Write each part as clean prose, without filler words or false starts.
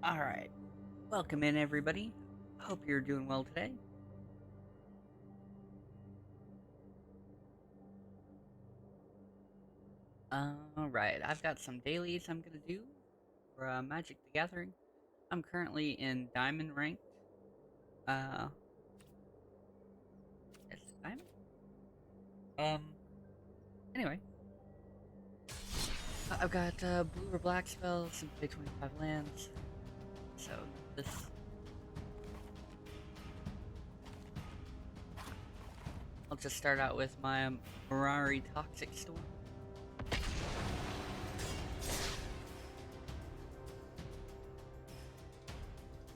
Alright, welcome in everybody. Hope you're doing well today. Alright, I've got some dailies I'm gonna do for Magic the Gathering. I'm currently in Diamond ranked. Is it Diamond? Anyway. I've got blue or black spells and play 25 lands. So, this... I'll just start out with my Mirari Toxic Storm.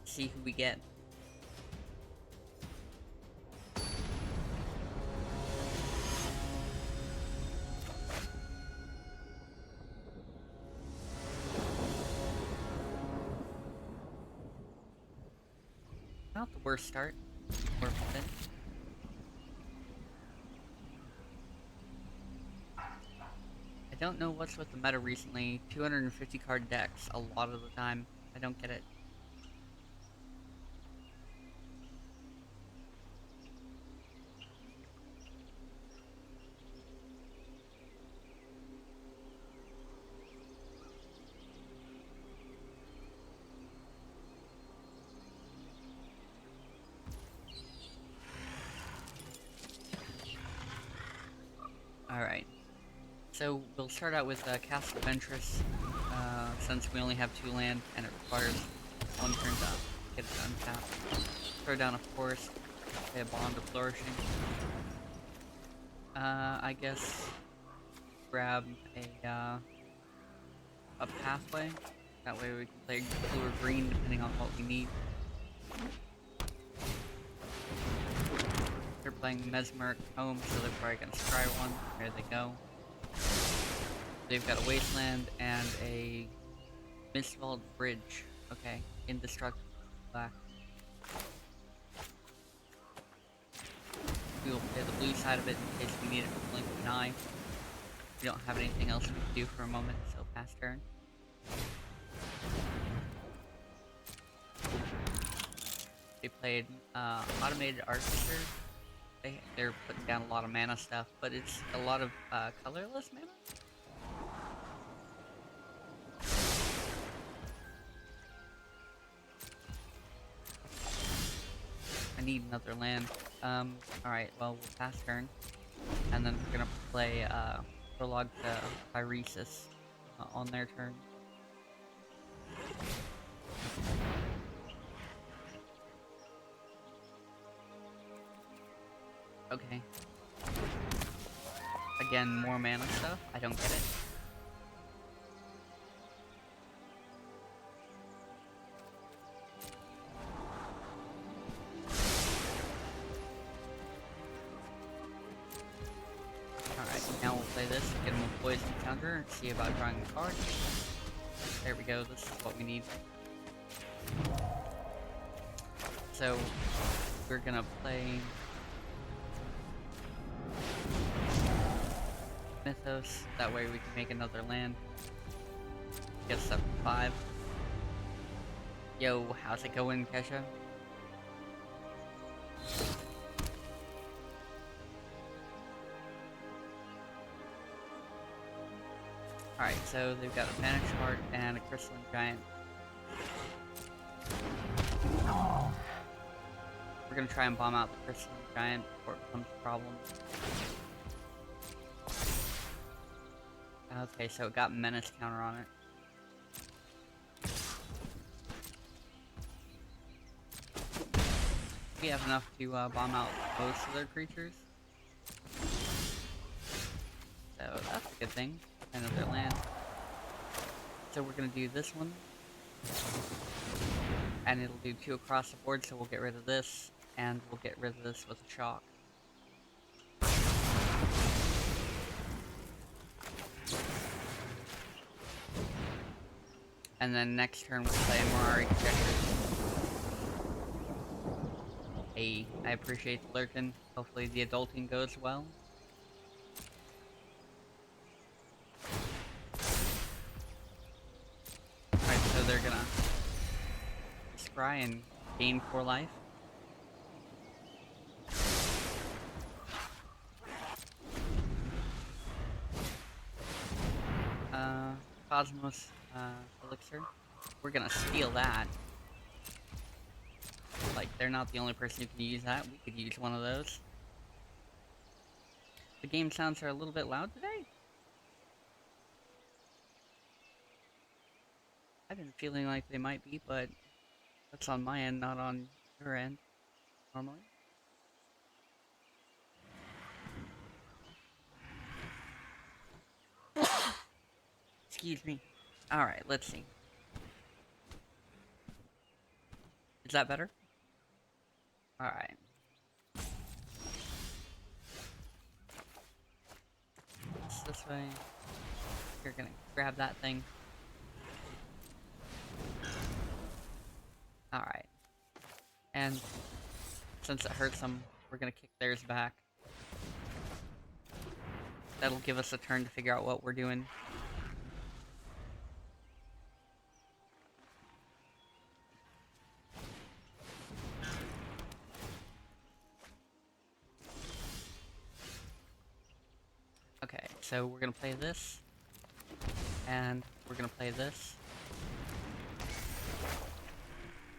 See who we get. Not the worst start. Worth it. I don't know what's with the meta recently. 250 card decks a lot of the time. I don't get it. Alright. So we'll start out with Castle Ventress, since we only have 2 land and it requires 1 turn to get it untapped. Throw down a Forest, play a Bond of Flourishing. I guess grab a pathway. That way we can play blue or green depending on what we need. They're playing Mesmeric Home, so they're probably gonna scry one. There they go. They've got a Wasteland and a Mistvault Bridge. Okay, indestructible black. We will play the blue side of it in case we need it to blink an eye. We don't have anything else we can do for a moment, so pass turn. They played Automated Artificer. They're putting down a lot of mana stuff, but it's a lot of colorless mana. I need another land. Alright, well, we'll pass turn. And then we're gonna play Prologue to Pyresis on their turn. Okay. Again, more mana stuff? I don't get it. Alright, now we'll play this, get him a poison counter, and see about drawing a card. There we go, this is what we need. So, we're gonna play Mythos, that way we can make another land. Get us up to 5. Yo, how's it going, Kesha? Alright, so they've got a Vanish Heart and a Crystalline Giant. We're gonna try and bomb out the Crystalline Giant before it becomes a problem. Okay, so it got Menace counter on it. We have enough to bomb out most of their creatures. So that's a good thing. Another land. So we're gonna do this one. And it'll do 2 across the board, so we'll get rid of this. And we'll get rid of this with a shock. And then next turn we'll play Mirari Projectors. Hey, I appreciate the lurkin. Hopefully the adulting goes well. Alright, so they're gonna scry and gain 4 life. Cosmos Elixir. We're gonna steal that. Like, they're not the only person who can use that. We could use one of those. The game sounds are a little bit loud today. I've been feeling like they might be, but that's on my end, not on your end, normally. Excuse me. Alright, let's see. Is that better? Alright. This way. You're gonna grab that thing. Alright. And since it hurts them, we're gonna kick theirs back. That'll give us a turn to figure out what we're doing. Okay, so we're gonna play this. And we're gonna play this.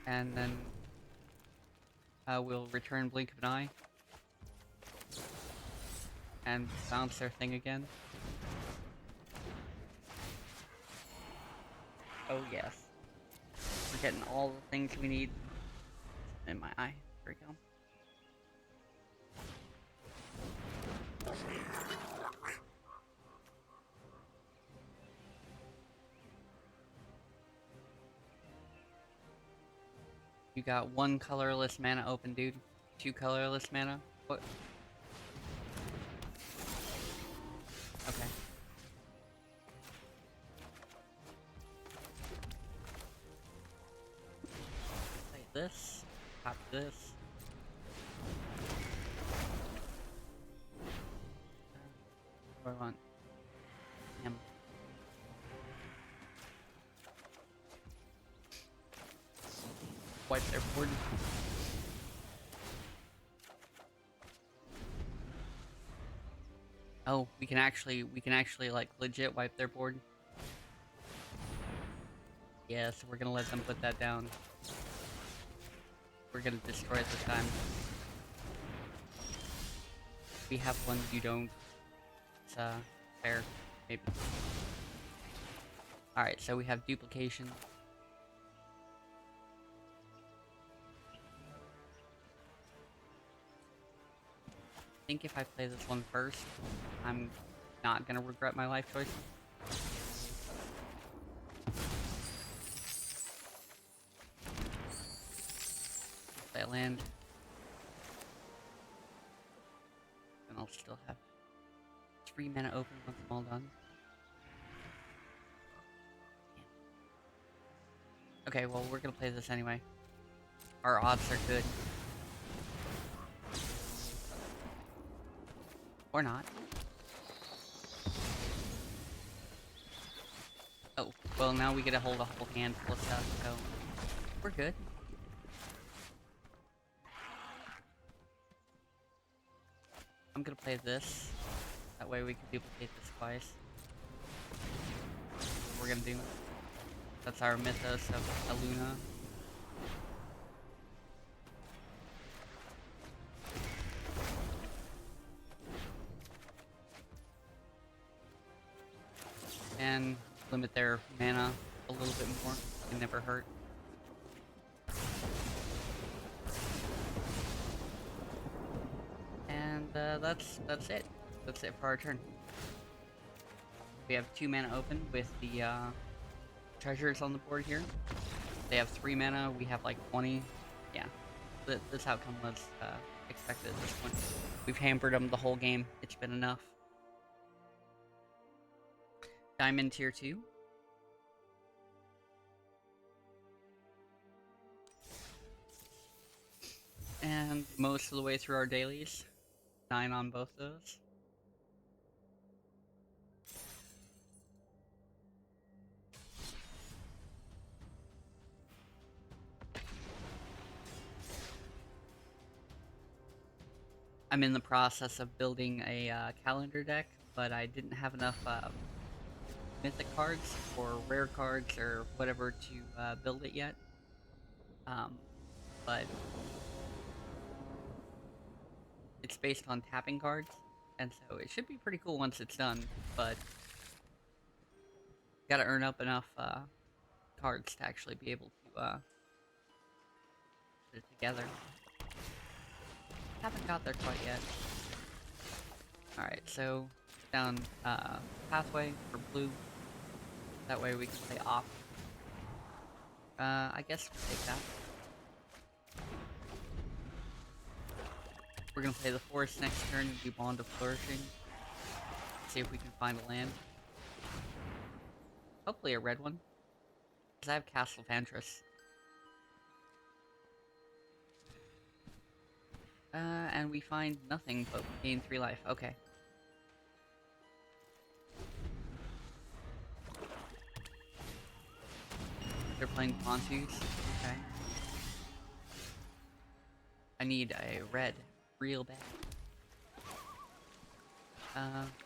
And then we'll return Blink of an Eye. And bounce their thing again. Oh yes. We're getting all the things we need in my eye. There we go. You got 1 colorless mana open, dude. 2 colorless mana. What? Okay. Play this. Pop this. What do I want? Him. Wipe their board. Oh, we can actually like legit wipe their board. Yeah, so we're gonna let them put that down. We're gonna destroy it this time. We have one, you don't. It's fair, maybe. Alright, so we have duplication. I think if I play this one first, I'm not gonna regret my life choice. Play a land. And I'll still have 3 mana open once I'm all done. Yeah. Okay, well, we're gonna play this anyway. Our odds are good. Or not. Oh, well now we get to hold a whole handful of stuff, so we're good. I'm gonna play this. That way we can duplicate this twice. We're gonna do. That's our mythos of Aluna. And limit their mana a little bit more. Can never hurt. And that's it. That's it for our turn. We have 2 mana open with the treasures on the board here. They have 3 mana. We have like 20. Yeah, this outcome was expected at this point. We've hampered them the whole game. It's been enough. Diamond tier 2. And most of the way through our dailies. 9 on both those. I'm in the process of building a calendar deck, but I didn't have enough mythic cards or rare cards or whatever to build it yet. Um, but it's based on tapping cards, and so it should be pretty cool once it's done. But gotta earn up enough cards to actually be able to put it together. Haven't got there quite yet. Alright, so down pathway for blue. That way we can play off. I guess we'll take that. We're gonna play the forest next turn and do Bond of Flourishing. See if we can find a land. Hopefully a red one. Because I have Castle Vantress. And we find nothing, but we gain 3 life. Okay. They're playing Tues. Okay. I need a red real bad.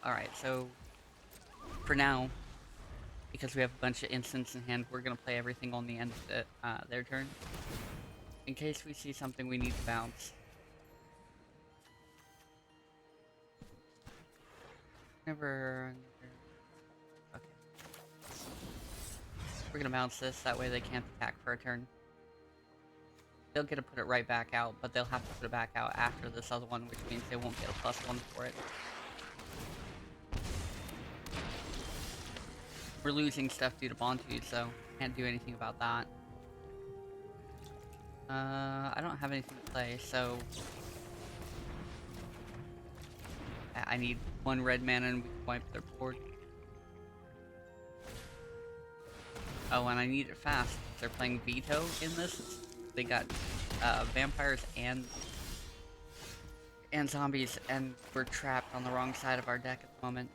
Alright, so for now, because we have a bunch of instants in hand, we're gonna play everything on the end of their turn. In case we see something we need to bounce. Never... Okay. We're gonna bounce this, that way they can't attack for a turn. They'll get to put it right back out, but they'll have to put it back out after this other one, which means they won't get a +1 for it. We're losing stuff due to Bontu, so can't do anything about that. I don't have anything to play, so... I need 1 red mana and we can wipe their board. Oh, and I need it fast. They're playing Veto in this. They got vampires and zombies, and we're trapped on the wrong side of our deck at the moment.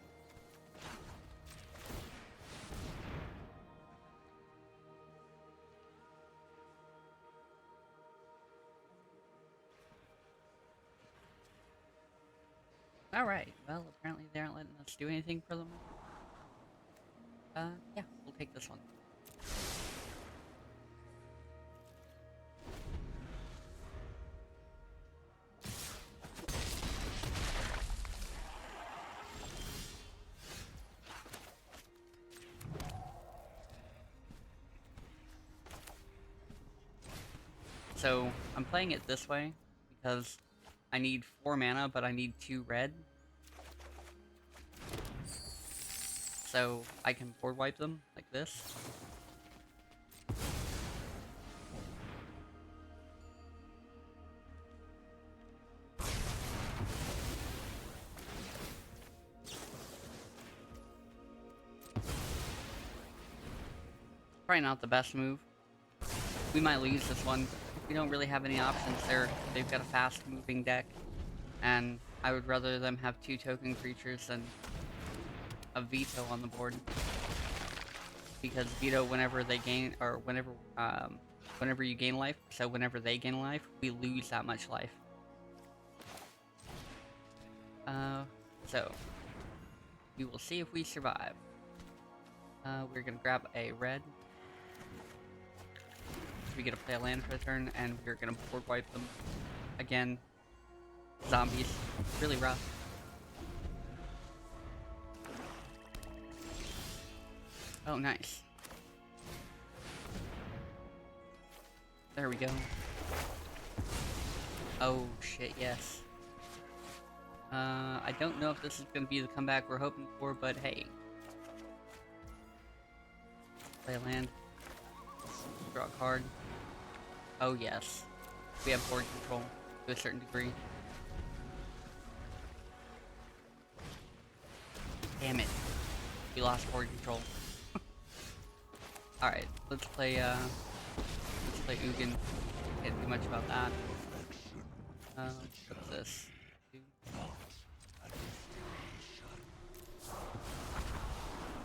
Alright, well, apparently they aren't letting us do anything for them. Yeah, we'll take this one. So, I'm playing it this way, because I need 4 mana, but I need 2 red. So, I can board wipe them, like this. Probably not the best move. We might lose this one. We don't really have any options there. They've got a fast-moving deck, and I would rather them have 2 token creatures than a Veto on the board. Because Veto, whenever they gain, or whenever you gain life, so whenever they gain life, we lose that much life. So, we will see if we survive. We're gonna grab a red. We get to play a land for a turn, and we're gonna board wipe them. Again, zombies. Really rough. Oh, nice. There we go. Oh, shit, yes. I don't know if this is gonna be the comeback we're hoping for, but hey. Play a land. Draw a card. Oh, yes. We have board control to a certain degree. Damn it. We lost board control. Alright, let's play Ugin. Can't do much about that. What's this?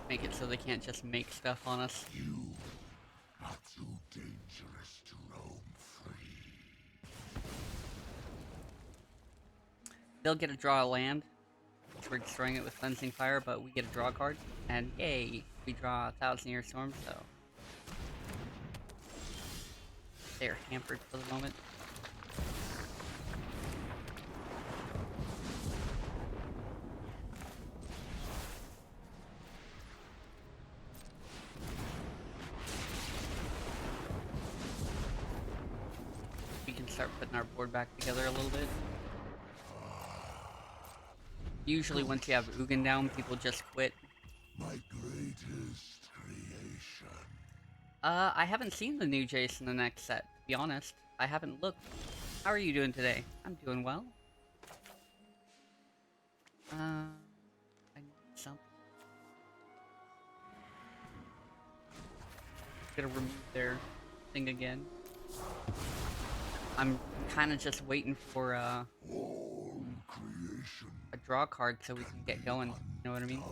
Make it so they can't just make stuff on us. You are too dangerous to roam free. they'll get to draw a land. We're destroying it with Cleansing Fire, but we get a draw card. And yay, we draw a 1,000-Year Storm, so they're hampered for the moment. We can start putting our board back together a little bit. Usually once you have Ugin down, people just quit. My greatest creation. I haven't seen the new Jace in the next set, to be honest. I haven't looked. How are you doing today? I'm doing well. I need something. Gonna remove their thing again. I'm kind of just waiting for All creation. a draw card so we can get going. You know what I mean?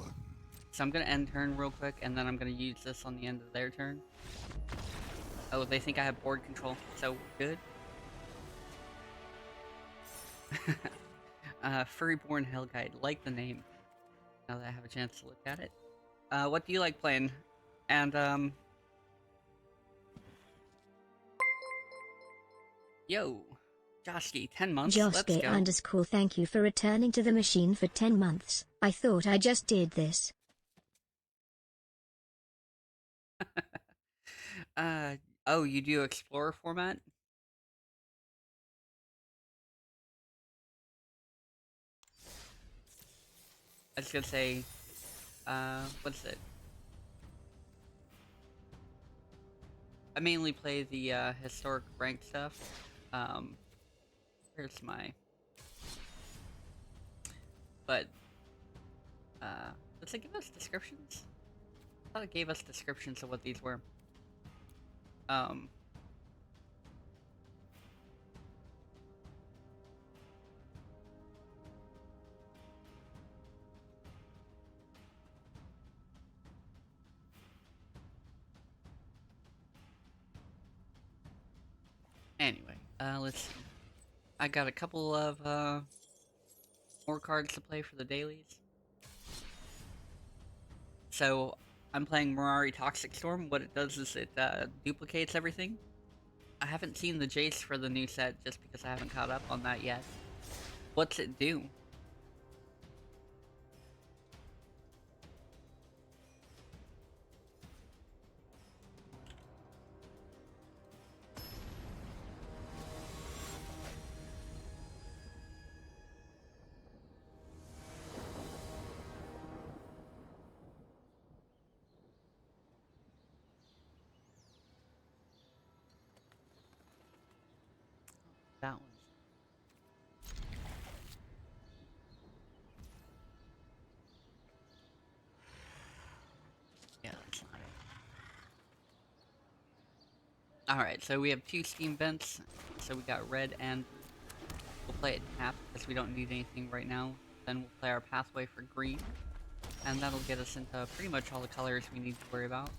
So I'm gonna end turn real quick, and then I'm gonna use this on the end of their turn. Oh, they think I have board control, so good. Furryborn Hellguide, like the name. Now that I have a chance to look at it. What do you like playing? And, yo, Joshki, 10 months, let's go. Joshki_, thank you for returning to the machine for 10 months. I thought I just did this. Oh, you do Explorer format? I was gonna say, what's it? I mainly play the, historic rank stuff. Where's my... But, does it give us descriptions? I thought it gave us descriptions of what these were. Anyway, let's see. I got a couple of, more cards to play for the dailies. So, I'm playing Mirari Toxic Storm. What it does is it, duplicates everything. I haven't seen the Jace for the new set just because I haven't caught up on that yet. What's it do? That one's... Yeah, that's not it. Alright, so we have 2 steam vents. So we got red and blue. We'll play it half because we don't need anything right now. Then we'll play our pathway for green. And that'll get us into pretty much all the colors we need to worry about.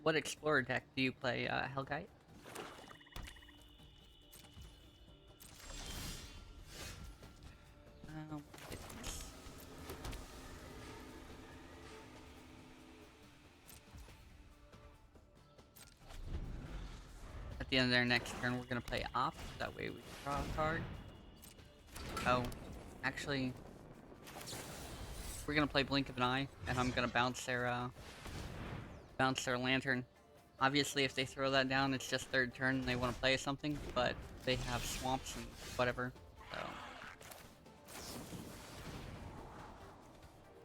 What Explorer deck do you play, Hellkite? It's... At the end of their next turn, we're gonna play off. That way we draw a card. Oh, actually, we're gonna play Blink of an Eye, and I'm gonna bounce their lantern. Obviously, if they throw that down, it's just third turn and they want to play something, but they have swamps and whatever, so...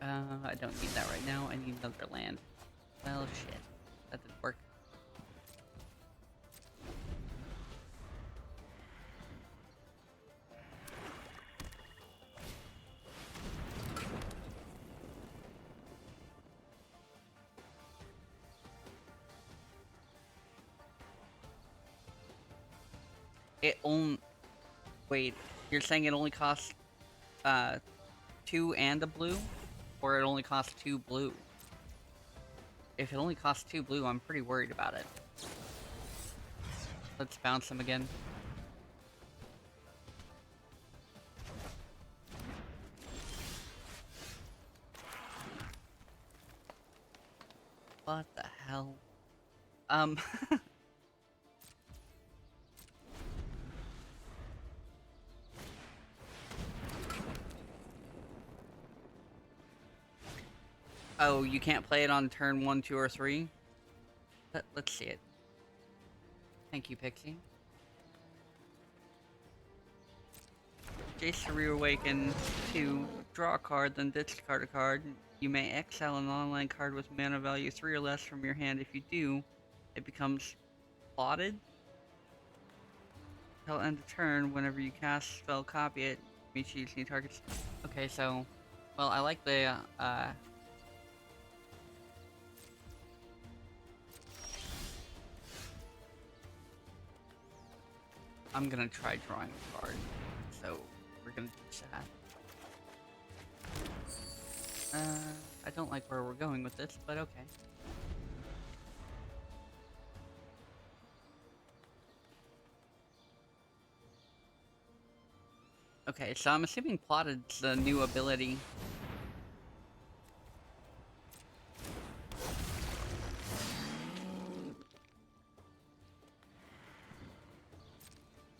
I don't need that right now. I need another land. Well, shit. That didn't work. It only... Wait, you're saying it only costs, 2 and a blue? Or it only costs 2 blue? if it only costs 2 blue, I'm pretty worried about it. Let's bounce him again. What the hell? Oh, you can't play it on turn 1, 2, or 3? Let's see it. Thank you, Pixie. Jace to reawaken. 2. Draw a card, then discard a card. You may exile an online card with mana value 3 or less from your hand. If you do, it becomes plotted. Till end of turn, whenever you cast spell, copy it. You may choose new targets. Okay, so... Well, I like the, I'm gonna try drawing a card. So, we're gonna do that. I don't like where we're going with this, but okay. Okay, so I'm assuming Plotted's the new ability.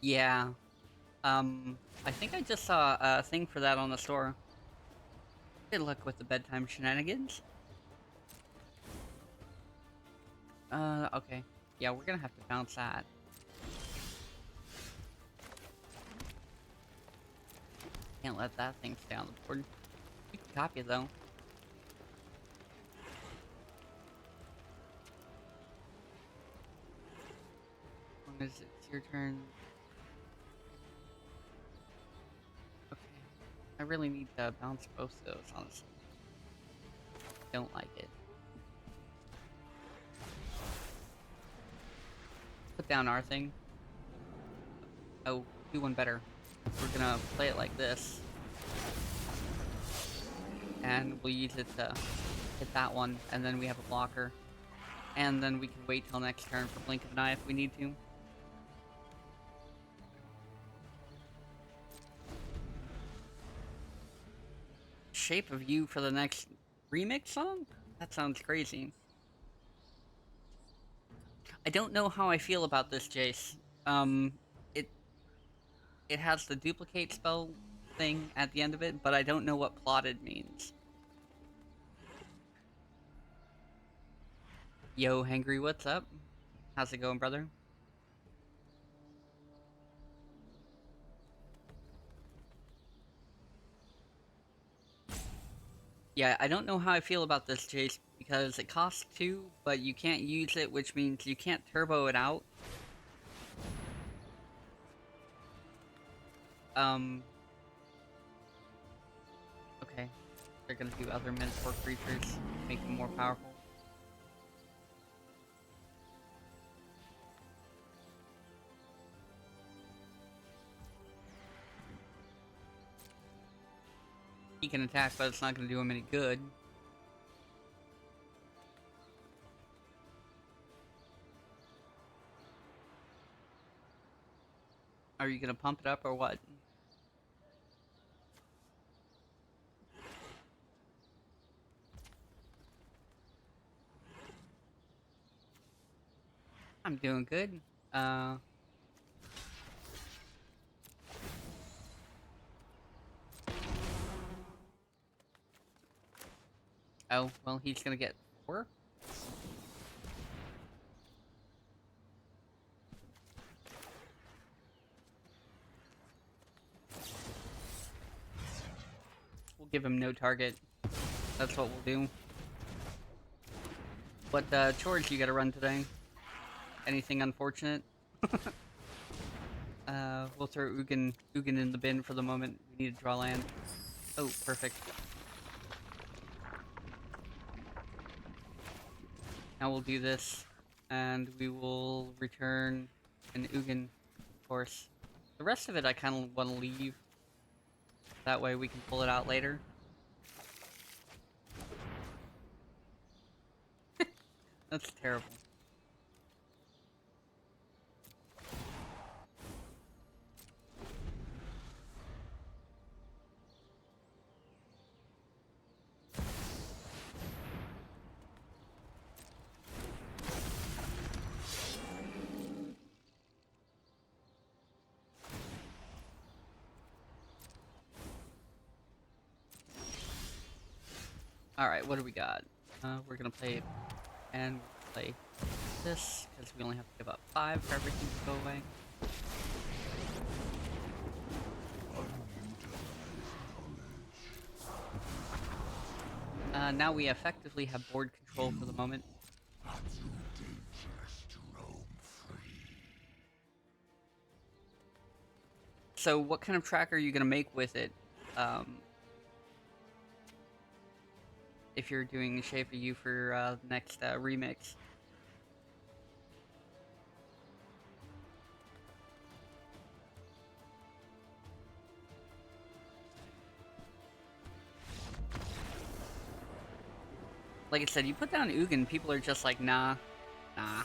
Yeah. I think I just saw a thing for that on the store. Good luck with the bedtime shenanigans. Okay. Yeah, we're gonna have to bounce that. Can't let that thing stay on the board. You can copy it, though. As long as it's your turn. Okay. I really need to bounce both of those, honestly. Don't like it. Put down our thing. Oh, do one better. We're gonna play it like this. And we'll use it to hit that one, and then we have a blocker. And then we can wait till next turn for blink of an eye if we need to. Shape of You for the next remix song? That sounds crazy. I don't know how I feel about this, Jace. It it has the duplicate spell thing at the end of it, but I don't know what plotted means. Yo, Hangry, what's up? How's it going, brother? Yeah, I don't know how I feel about this, Jace, because it costs 2, but you can't use it, which means you can't turbo it out. Okay. They're gonna do other Minotaur creatures, make them more powerful. He can attack, but it's not gonna do him any good. Are you gonna pump it up or what? I'm doing good. Oh, well, he's gonna get 4? We'll give him no target. That's what we'll do. What, chores you gotta run today? Anything unfortunate? We'll throw Ugin in the bin for the moment. We need to draw land. Oh, perfect. Now we'll do this, and we will return an Ugin, of course. The rest of it I kind of want to leave. That way we can pull it out later. That's terrible. Alright, what do we got? We're gonna play, and we'll play this, because we only have to give up 5 for everything to go away. Now we effectively have board control for the moment. Are too dangerous to roam free. So what kind of track are you gonna make with it? If you're doing Shape of You for the next remix. Like I said, you put down Ugin, people are just like, nah, nah.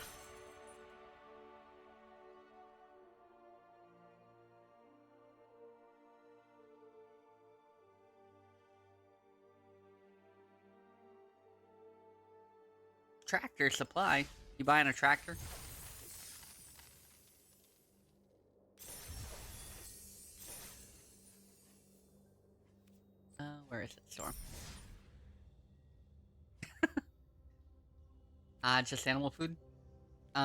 Tractor supply? You buying a tractor? Where is it, Storm? Just animal food?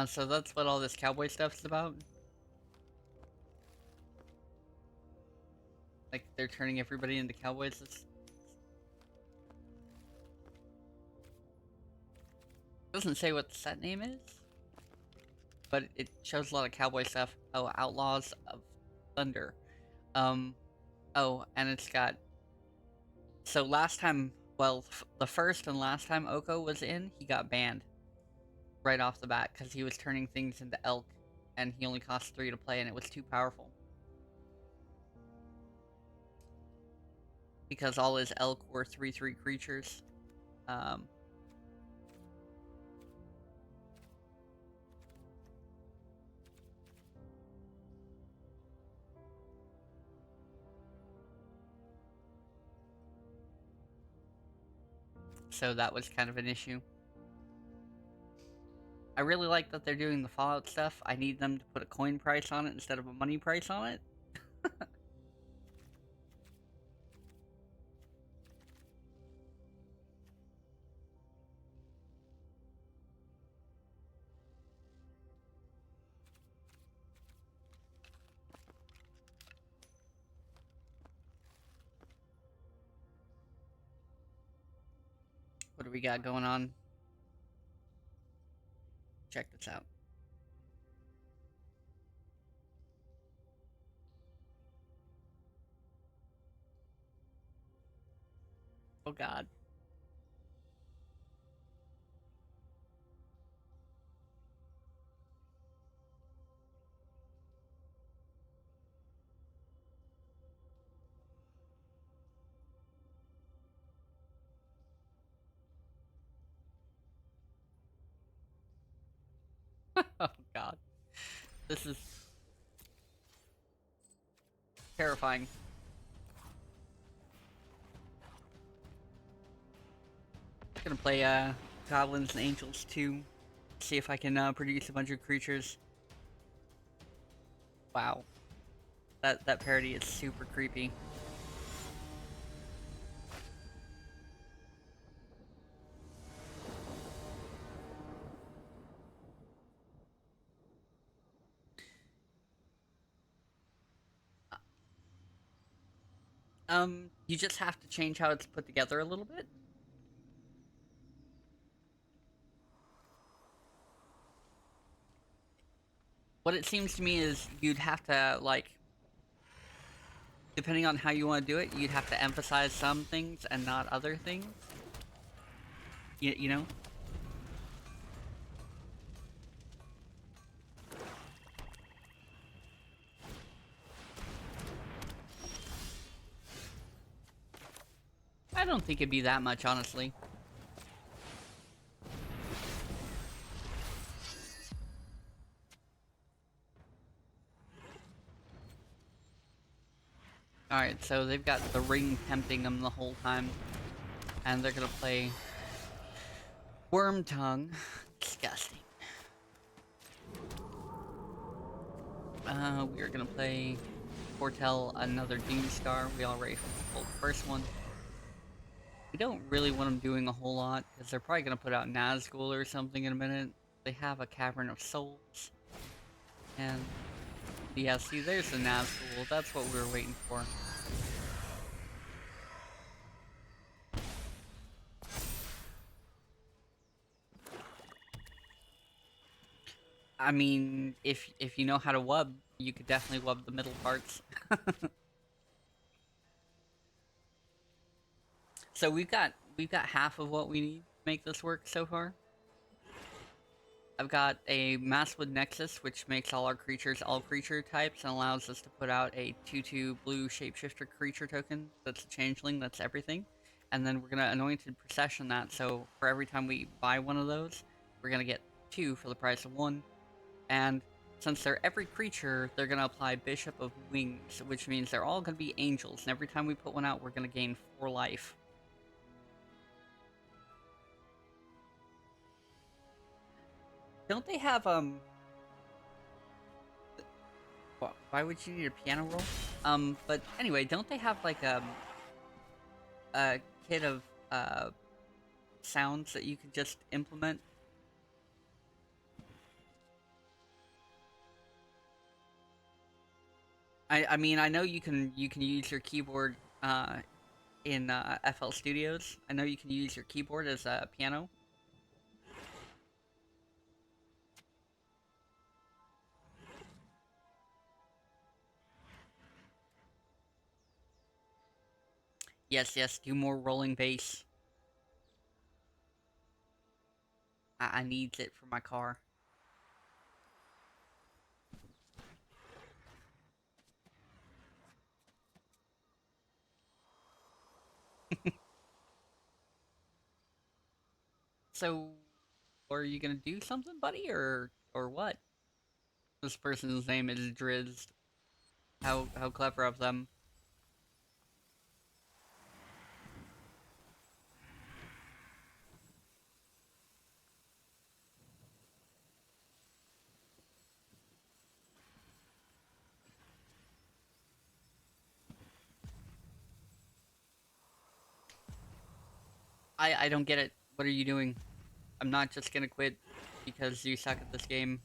So that's what all this cowboy stuff is about? Like, they're turning everybody into cowboys? Doesn't say what the set name is, but it shows a lot of cowboy stuff. Oh, Outlaws of Thunder. Oh, and it's got... So last time, well, the first and last time Oko was in, he got banned. Right off the bat, because he was turning things into elk, and he only cost 3 to play, and it was too powerful. Because all his elk were 3/3 creatures. So that was kind of an issue. I really like that they're doing the Fallout stuff. I need them to put a coin price on it instead of a money price on it. What do we got going on? Check this out. Oh god. Oh god. This is terrifying. I'm gonna play Goblins and Angels 2. See if I can produce a bunch of creatures. Wow. That parody is super creepy. You just have to change how it's put together a little bit. What it seems to me is you'd have to, like, depending on how you want to do it, you'd have to emphasize some things and not other things. You know? I don't think it'd be that much, honestly. Alright, so they've got the ring tempting them the whole time. And they're gonna play Worm Tongue. Disgusting. We are gonna play Foretell another Doomstar. We already pulled the first one. We don't really want them doing a whole lot, because they're probably gonna put out Nazgul or something in a minute. They have a Cavern of Souls. And yeah, see, there's the Nazgul. That's what we were waiting for. I mean, if you know how to wub, you could definitely wub the middle parts. So we've got half of what we need to make this work so far. I've got a Masswood Nexus, which makes all our creatures all creature types and allows us to put out a 2/2 blue shapeshifter creature token that's a changeling, that's everything. And then we're gonna Anointed Procession that, so for every time we buy one of those, we're gonna get 2 for the price of 1. And since they're every creature, they're gonna apply Bishop of Wings, which means they're all gonna be angels, and every time we put one out, we're gonna gain 4 life. Don't they have, why would you need a piano roll? But anyway, don't they have, like, a kit of, sounds that you could just implement? I mean, I know you can use your keyboard, in, FL Studios. I know you can use your keyboard as a piano. Yes, yes, do more rolling bass. I needs it for my car. So, are you gonna do something, buddy, or what? This person's name is Drizzt. How clever of them. I don't get it. What are you doing? I'm not just gonna quit because you suck at this game.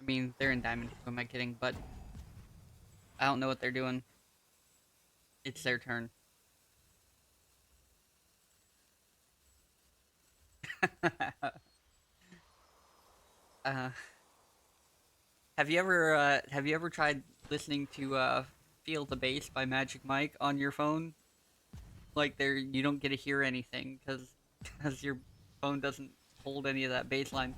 I mean, they're in Diamond. Who am I kidding? But I don't know what they're doing. It's their turn. uh, have you ever tried listening to Feel the Bass by Magic Mike on your phone? Like you don't get to hear anything because your phone doesn't hold any of that bass line.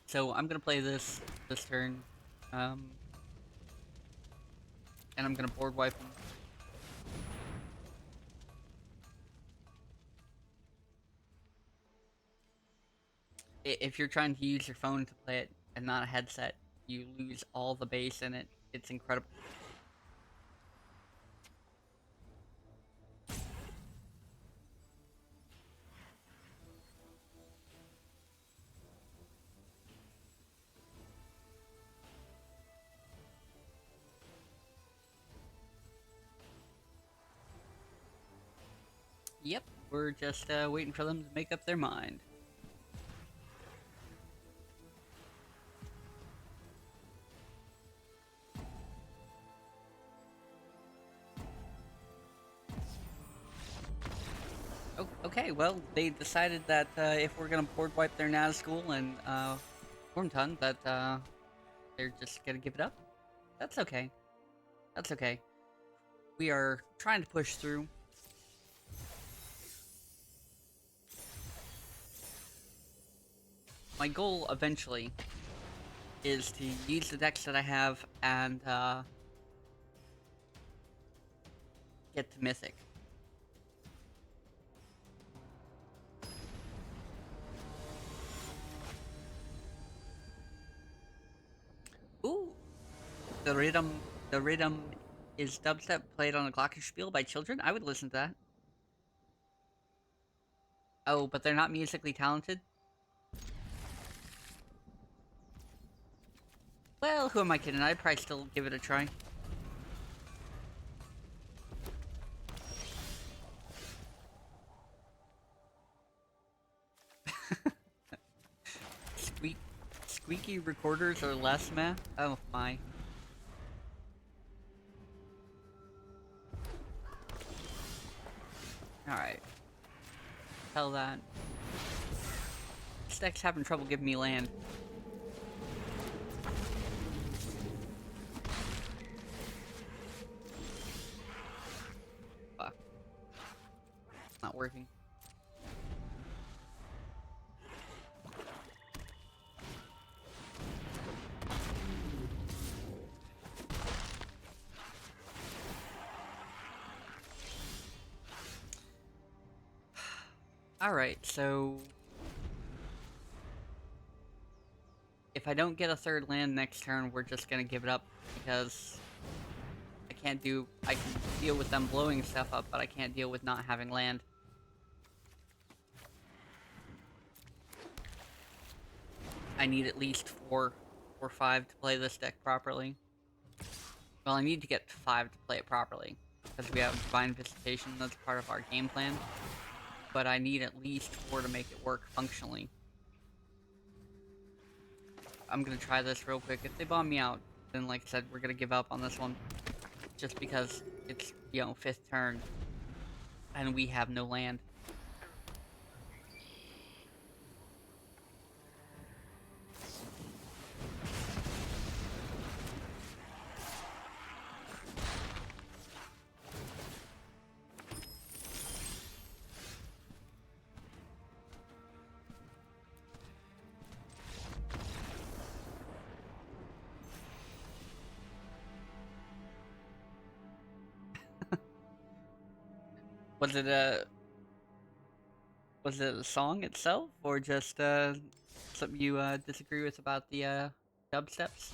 So I'm gonna play this turn, um, and I'm gonna board wipe them. If you're trying to use your phone to play it and not a headset, you lose all the bass in it. It's incredible. Yep, we're just waiting for them to make up their mind. Oh, okay, well, they decided that if we're gonna board wipe their Nazgul and Wormtongue, that they're just gonna give it up. That's okay. That's okay. We are trying to push through. My goal eventually is to use the decks that I have and get to Mythic. The rhythm, the rhythm is dubstep played on a glockenspiel by children. I would listen to that. Oh, but they're not musically talented? Well, who am I kidding? I'd probably still give it a try. Squeak, squeaky recorders are less meh? Oh my. Alright. Tell that. This deck's having trouble giving me land. Fuck. Not working. Alright, so... if I don't get a third land next turn, we're just gonna give it up, because I can deal with them blowing stuff up, but I can't deal with not having land. I need at least 4 or 5 to play this deck properly. Well, I need to get to 5 to play it properly, because we have Divine Visitation that's part of our game plan. But I need at least 4 to make it work functionally. I'm gonna try this real quick. If they bomb me out, then like I said, we're gonna give up on this one. Just because it's, you know, 5th turn, and we have no land. Was it a... was it a song itself, or just, something you, disagree with about the, dubsteps?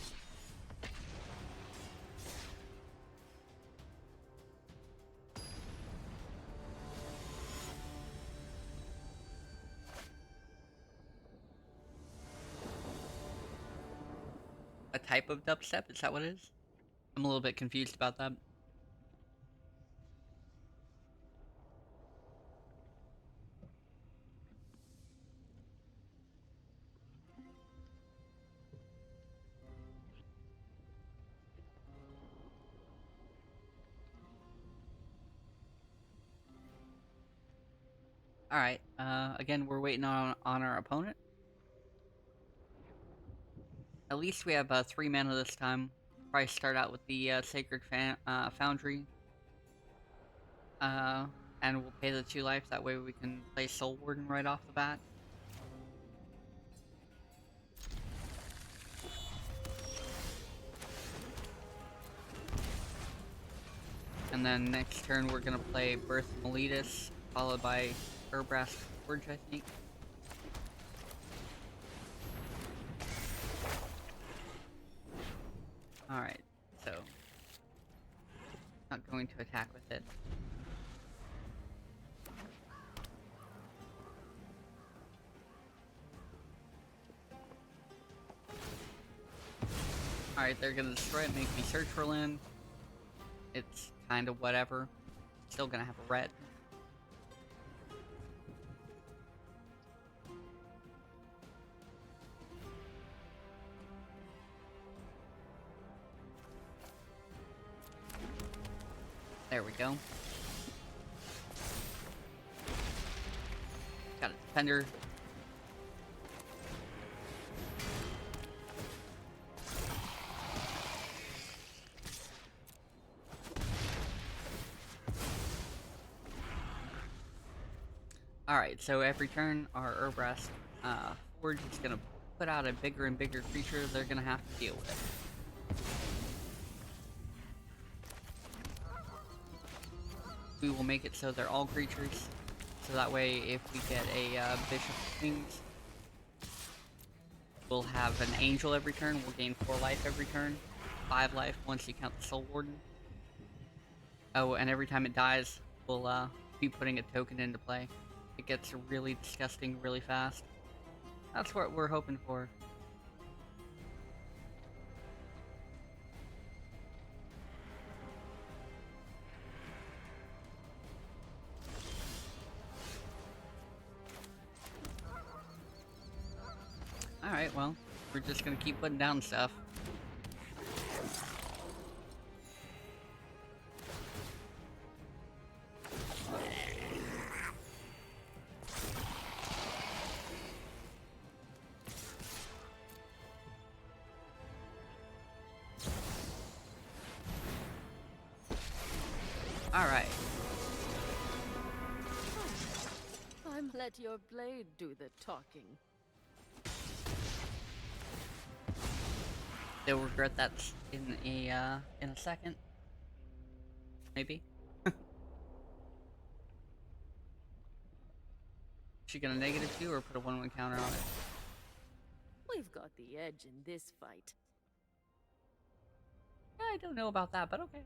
A type of dubstep? Is that what it is? I'm a little bit confused about that. Alright, again, we're waiting on our opponent. At least we have 3 mana this time. Probably start out with the Sacred Foundry. Uh, and we'll pay the 2 life, that way we can play Soul Warden right off the bat. And then next turn we're gonna play Birth Meletus, followed by Urbrass Forge, I think. Alright, so... not going to attack with it. Alright, they're gonna destroy it, make me search for land. It's kind of whatever. Still gonna have a red. There we go. Got a defender. Alright, so every turn, our Urbrass Forge is gonna put out a bigger and bigger creature they're gonna have to deal with. We will make it so they're all creatures, so that way if we get a Bishop of Wings, we'll have an Angel every turn, we'll gain 4 life every turn, 5 life once you count the Soul Warden. Oh, and every time it dies, we'll be putting a token into play. It gets really disgusting really fast. That's what we're hoping for. Alright, well, we're just gonna keep putting down stuff. Alright. Let your blade do the talking. They'll regret that in a second. Maybe. She gonna -2 or put a 1/1 counter on it? We've got the edge in this fight. I don't know about that, but okay.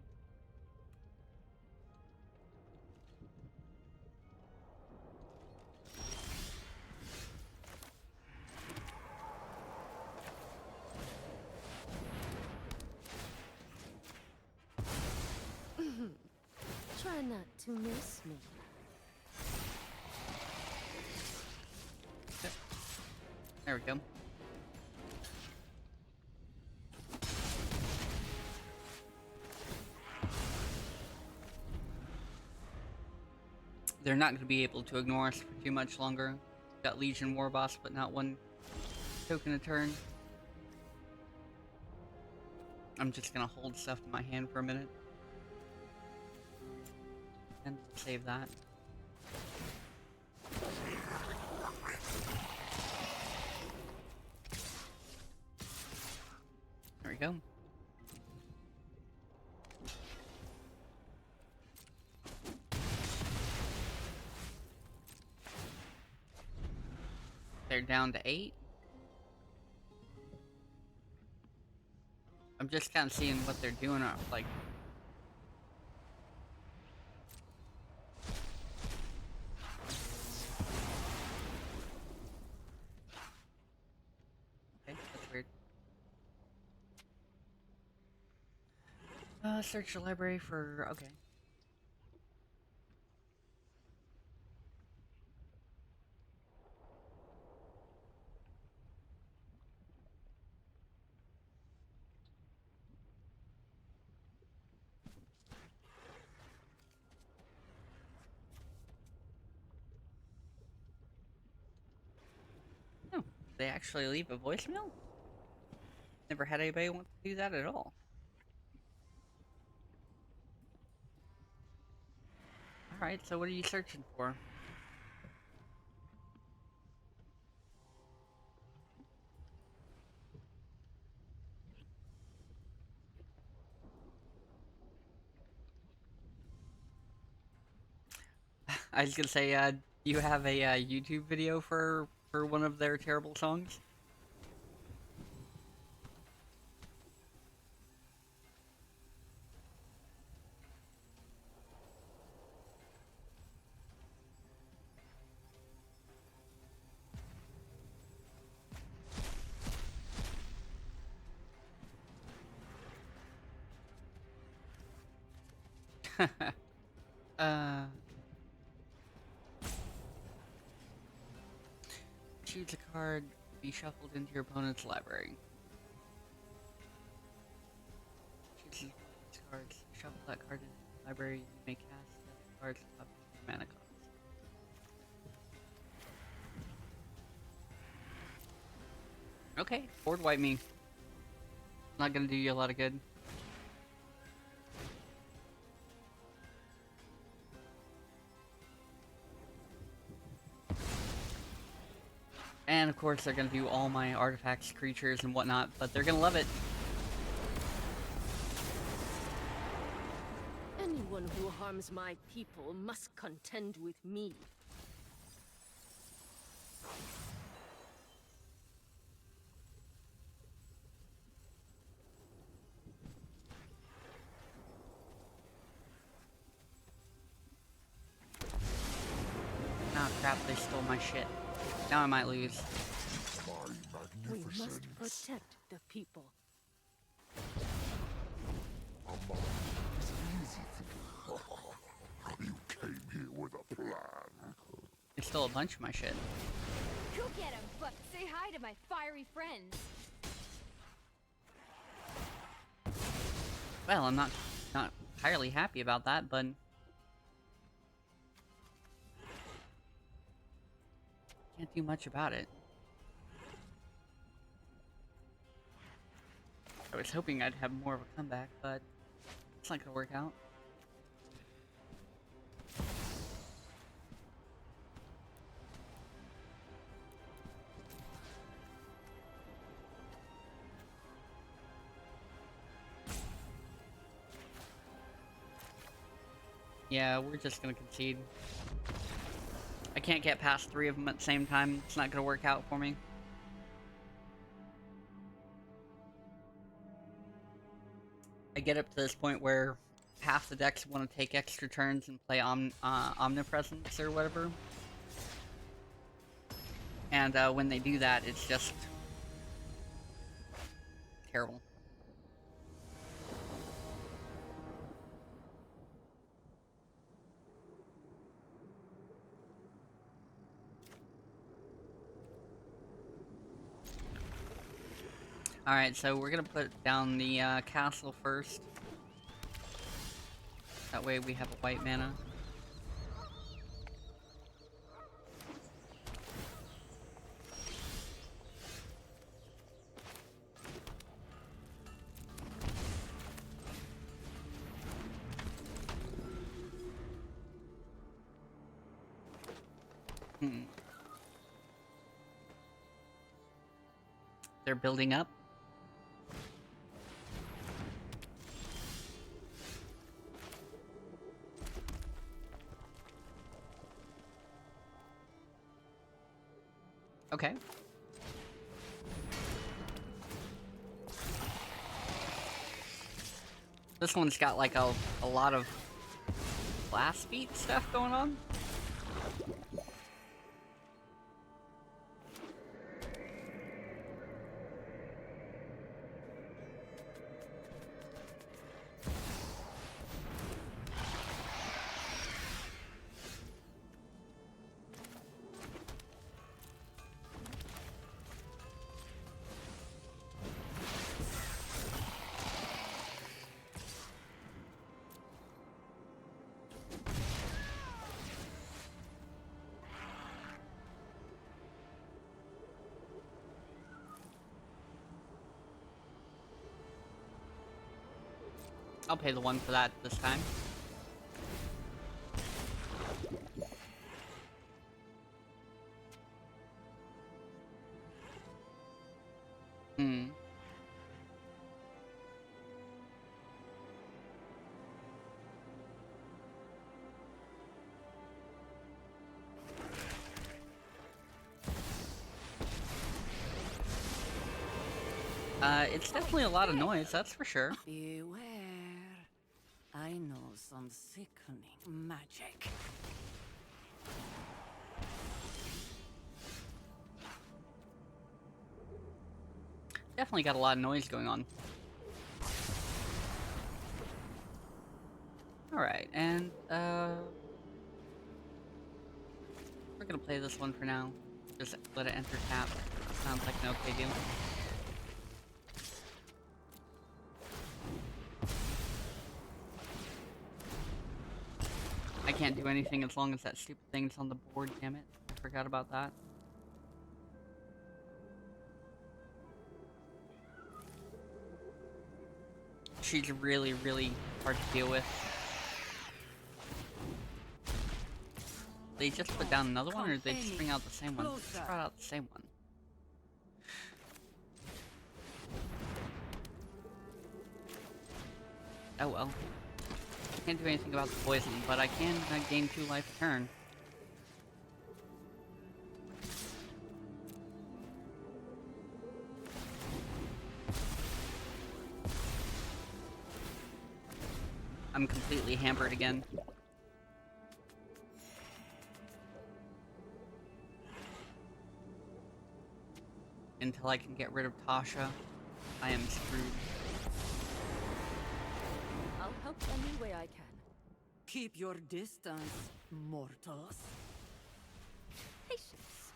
Try not to miss me. There we go. They're not going to be able to ignore us for too much longer. Got Legion War Boss, but not 1 token a turn. I'm just going to hold stuff in my hand for a minute. And save that. There we go. They're down to 8. I'm just kind of seeing what they're doing, like... Okay, that's weird. Search the library for... okay. Oh, they actually leave a voicemail? Never had anybody want to do that at all. Alright, so what are you searching for? I was gonna say, do you have a YouTube video for one of their terrible songs? uh... Choose a card, be shuffled into your opponent's library. Choose these cards, shuffle that card into the library, you may cast that card's up to mana cost. Okay, board wipe me. Not gonna do you a lot of good. And of course they're gonna do all my artifacts, creatures, and whatnot, but they're gonna love it. Anyone who harms my people must contend with me. Ah, crap, they stole my shit. Now I might lose. My We must magnificence. protect the people. A mind is easy thinking. You came here with a plan. They stole a bunch of my shit. Go get him, but say hi to my fiery friends. Well, I'm not entirely happy about that, but can't do much about it. I was hoping I'd have more of a comeback, but it's not gonna work out. Yeah, we're just gonna concede. I can't get past 3 of them at the same time. It's not gonna work out for me. I get up to this point where half the decks want to take extra turns and play Omnipresence or whatever. And when they do that, it's just terrible. Alright, so we're gonna put down the castle first. That way we have a white mana. They're building up. Okay. This one's got like a lot of blast beat stuff going on. I'll pay the 1 for that this time. Hmm. It's definitely a lot of noise, that's for sure. Beware. I know some sickening magic. Definitely got a lot of noise going on. Alright, and, we're gonna play this one for now. Just let it enter tap. Sounds like an okay deal. I can't do anything as long as that stupid thing's on the board, damn it. I forgot about that. She's really, really hard to deal with. They just put down another one, or did they just bring out the same one? They just brought out the same one. Oh well. Can't do anything about the poison, but I can gain 2 life a turn. I'm completely hampered again. until I can get rid of Tasha, I am screwed. I'll help any way I can. Keep your distance, mortals. Patience.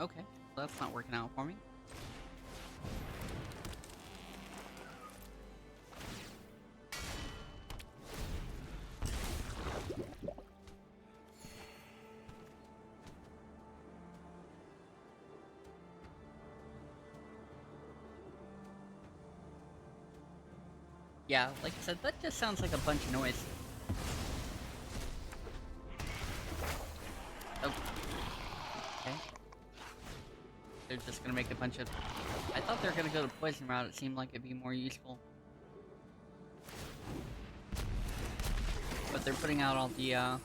Okay, well, that's not working out for me. Yeah, like I said, that just sounds like a bunch of noise. Oh. Okay. They're just gonna make a bunch of... I thought they were gonna go the poison route, it seemed like it'd be more useful. But they're putting out all the, I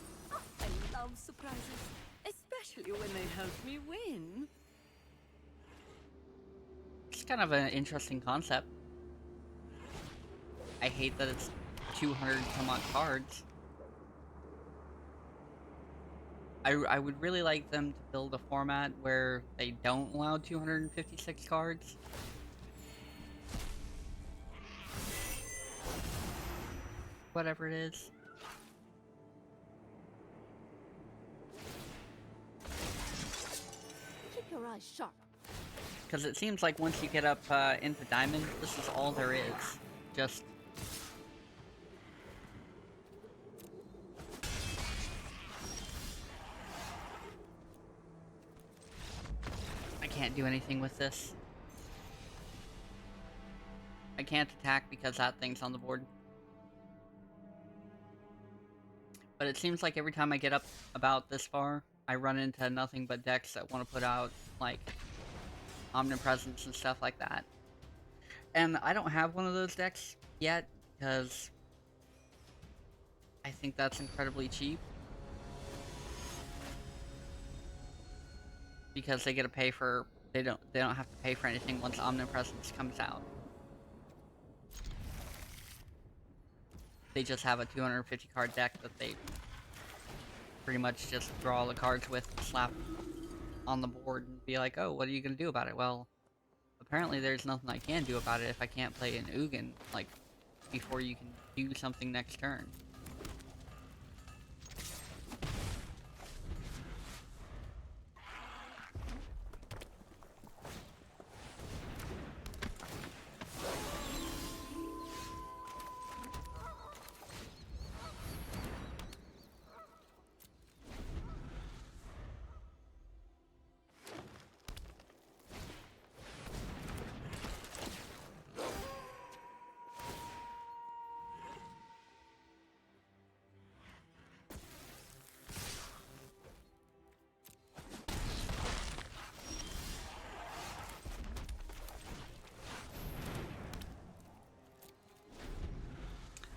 love surprises, especially when they help me win. It's kind of an interesting concept. I hate that it's 200 some odd cards. I would really like them to build a format where they don't allow 256 cards. Whatever it is. Keep your eyes sharp. Because it seems like once you get up into Diamond, this is all there is. Just... I can't do anything with this. I can't attack because that thing's on the board. But it seems like every time I get up about this far, I run into nothing but decks that want to put out, like, Omnipresence and stuff like that. And I don't have one of those decks yet, because I think that's incredibly cheap. Because they get to pay for... They don't have to pay for anything once Omnipresence comes out. They just have a 250 card deck that they pretty much just draw all the cards with, slap on the board, and be like, oh, what are you gonna do about it? Well, apparently there's nothing I can do about it if I can't play an Ugin, like, before you can do something next turn.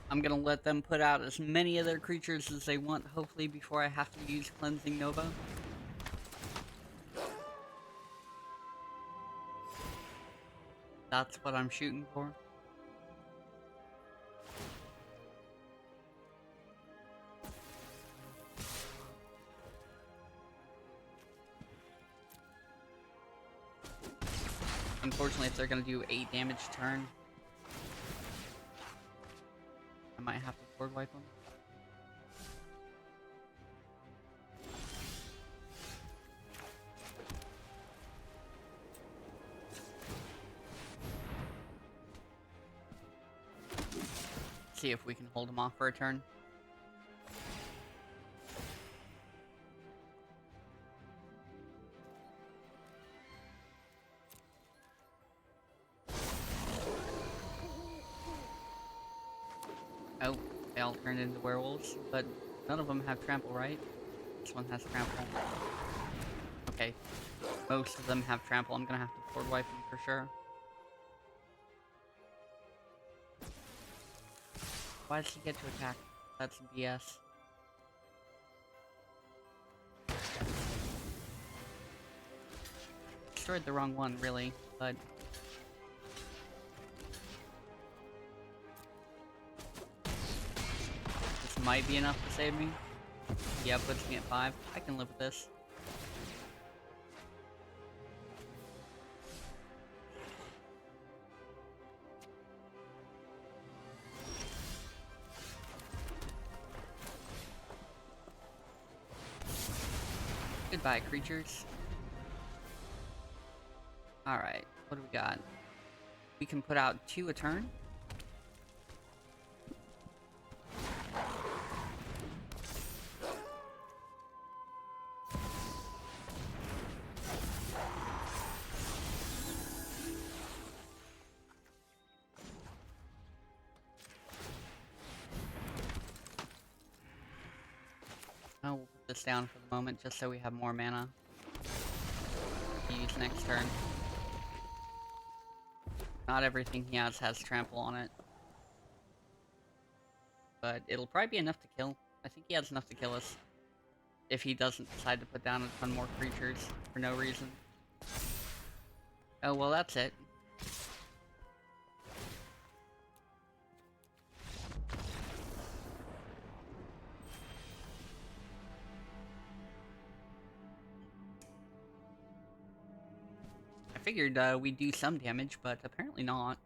I'm gonna let them put out as many of their creatures as they want, hopefully, before I have to use Cleansing Nova. That's what I'm shooting for. Unfortunately, if they're gonna do 8 damage a turn, I might have to board wipe them. See if we can hold them off for a turn. Oh, they all turned into werewolves, but none of them have trample, right? This one has trample. Okay, most of them have trample. I'm gonna have to board wipe them for sure. Why does he get to attack? That's BS. Destroyed the wrong one, really, but... This might be enough to save me. Yeah, puts me at 5. I can live with this. Goodbye, creatures. Alright, what do we got? We can put out 2 a turn. We'll put this down for the moment just so we have more mana to use next turn. Not everything he has trample on it. But it'll probably be enough to kill. I think he has enough to kill us. If he doesn't decide to put down a ton more creatures for no reason. Oh, well, that's it. I figured we'd do some damage, but apparently not.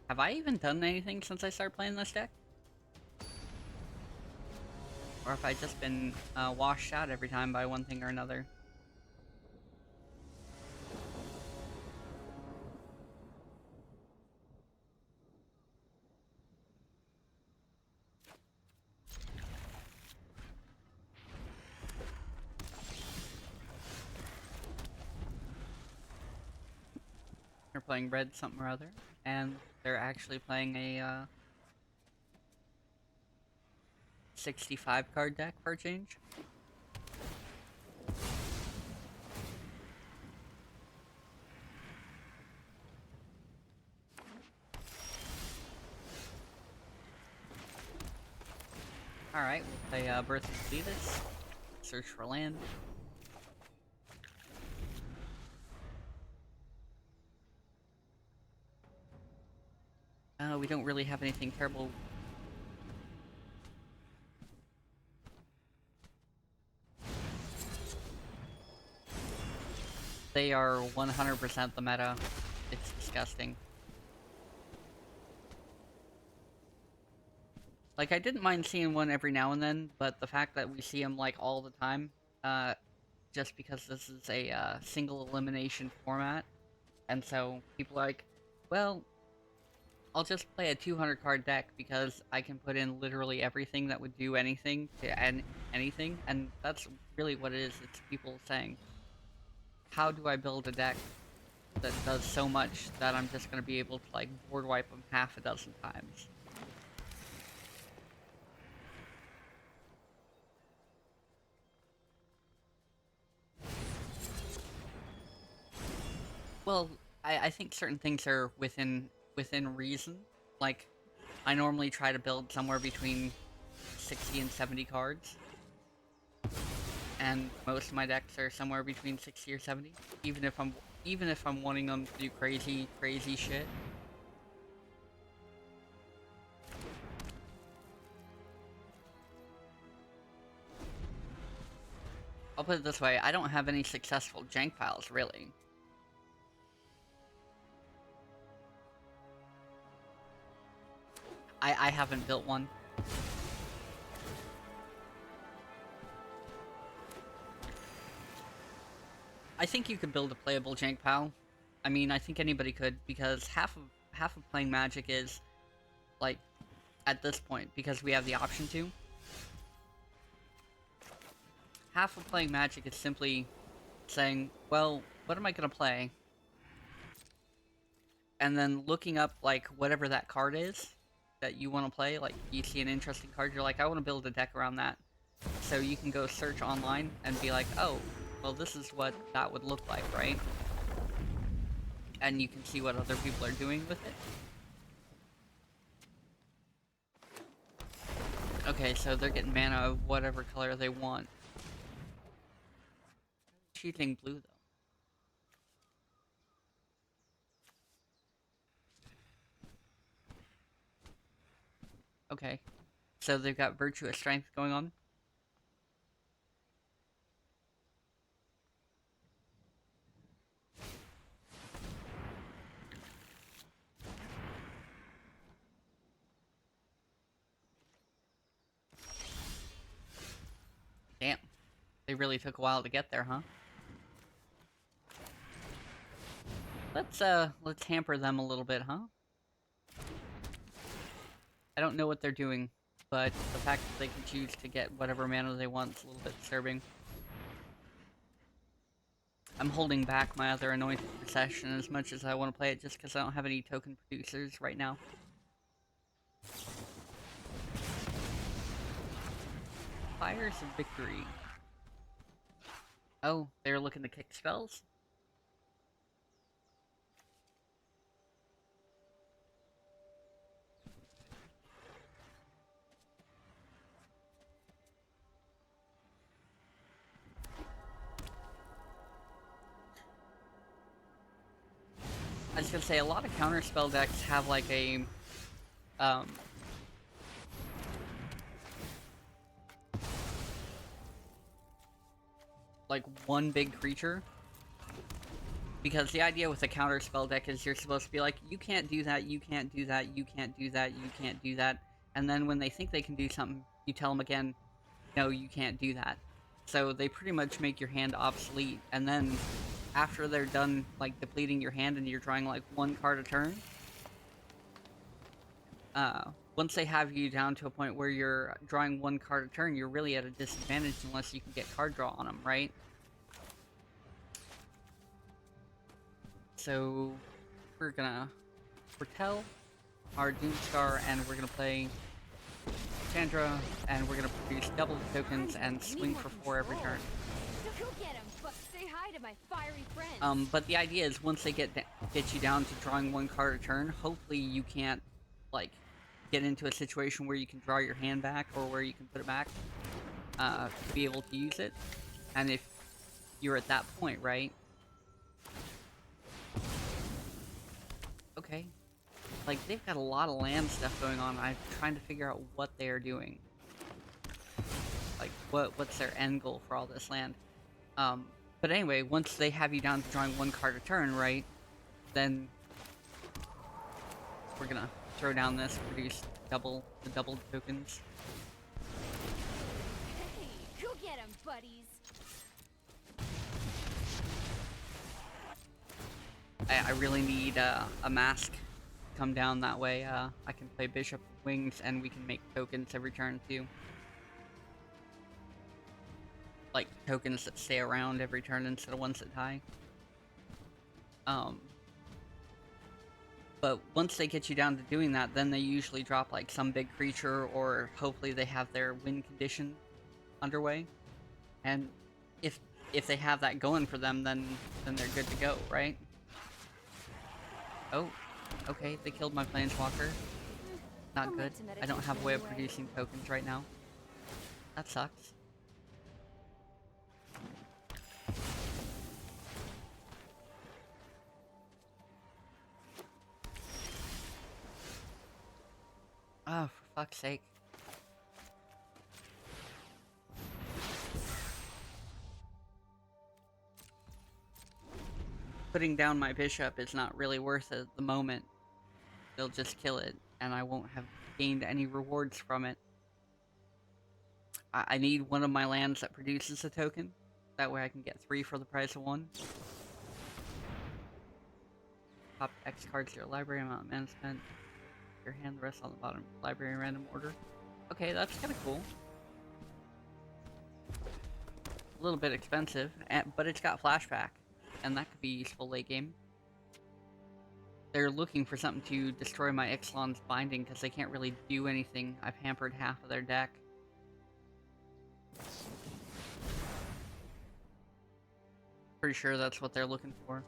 Have I even done anything since I started playing this deck? Or have I just been washed out every time by one thing or another? They're playing red something or other, and they're actually playing a 65 card deck for a change. Alright, we'll play Birth of Levis. Search for land. We don't really have anything terrible. They are 100% the meta. It's disgusting. Like, I didn't mind seeing one every now and then, but the fact that we see them, like, all the time, just because this is a single elimination format, and so people are like, well, I'll just play a 200 card deck because I can put in literally everything that would do anything to anything, and that's really what it is. It's people saying, how do I build a deck that does so much that I'm just going to be able to, like, board wipe them half a dozen times? Well, I think certain things are within reason. Like, I normally try to build somewhere between 60 and 70 cards. And most of my decks are somewhere between 60 or 70. Even if I'm wanting them to do crazy shit. I'll put it this way, I don't have any successful jank piles, really. I haven't built one. I think you could build a playable jank pile. I mean, I think anybody could, because half of playing Magic is, like, at this point, because we have the option to. Half of playing Magic is simply saying, well, what am I gonna play? And then looking up, like, whatever that card is that you want to play. Like, you see an interesting card, you're like, I want to build a deck around that. So you can go search online and be like, oh, well, this is what that would look like, right? And you can see what other people are doing with it. Okay, so they're getting mana of whatever color they want. Choosing blue, though. Okay. So they've got virtuous strength going on. Damn. They really took a while to get there, huh? Let's hamper them a little bit, huh? I don't know what they're doing, but the fact that they can choose to get whatever mana they want is a little bit disturbing. I'm holding back my other Anointed Procession as much as I want to play it just because I don't have any token producers right now. Fires of Victory. Oh, they're looking to kick spells? I was gonna say, a lot of counterspell decks have like a, like one big creature. Because the idea with a counterspell deck is you're supposed to be like, you can't do that, you can't do that, you can't do that, you can't do that. And then when they think they can do something, you tell them again, no, you can't do that. So they pretty much make your hand obsolete. And then after they're done, like, depleting your hand and you're drawing, like, one card a turn, once they have you down to a point where you're drawing one card a turn, you're really at a disadvantage unless you can get card draw on them, right? So we're gonna foretell our Doomstar, and we're gonna play Chandra, and we're gonna produce double the tokens and swing for 4 every turn. Go get him, but say hi to my fiery friends. But the idea is once they get you down to drawing one card a turn, hopefully you can't, like, get into a situation where you can draw your hand back or where you can put it back to be able to use it. And if you're at that point, right? Okay. Like, they've got a lot of land stuff going on. I'm trying to figure out what they are doing. Like, what's their end goal for all this land? But anyway, once they have you down to drawing one card a turn, right? Then we're gonna throw down this, produce the double tokens. Hey, go get him, buddies. I really need a mask to come down, that way I can play Bishop with Wings and we can make tokens every turn too. Like tokens that stay around every turn instead of ones that die. But once they get you down to doing that, then they usually drop like some big creature, or hopefully they have their win condition underway. And if they have that going for them, then they're good to go, right? Oh, okay, they killed my Planeswalker. Not good. I don't have a way of producing tokens right now. That sucks. Oh, for fuck's sake. Putting down my bishop is not really worth it at the moment. They'll just kill it, and I won't have gained any rewards from it. I need one of my lands that produces a token. That way I can get 3 for the price of 1. Top X cards to your library, amount of mana spent. Your hand, the rest on the bottom. Library in random order. Okay, that's kind of cool. A little bit expensive, but it's got flashback. And that could be useful late game. They're looking for something to destroy my Ixalan's binding because they can't really do anything. I've hampered half of their deck. Pretty sure that's what they're looking for.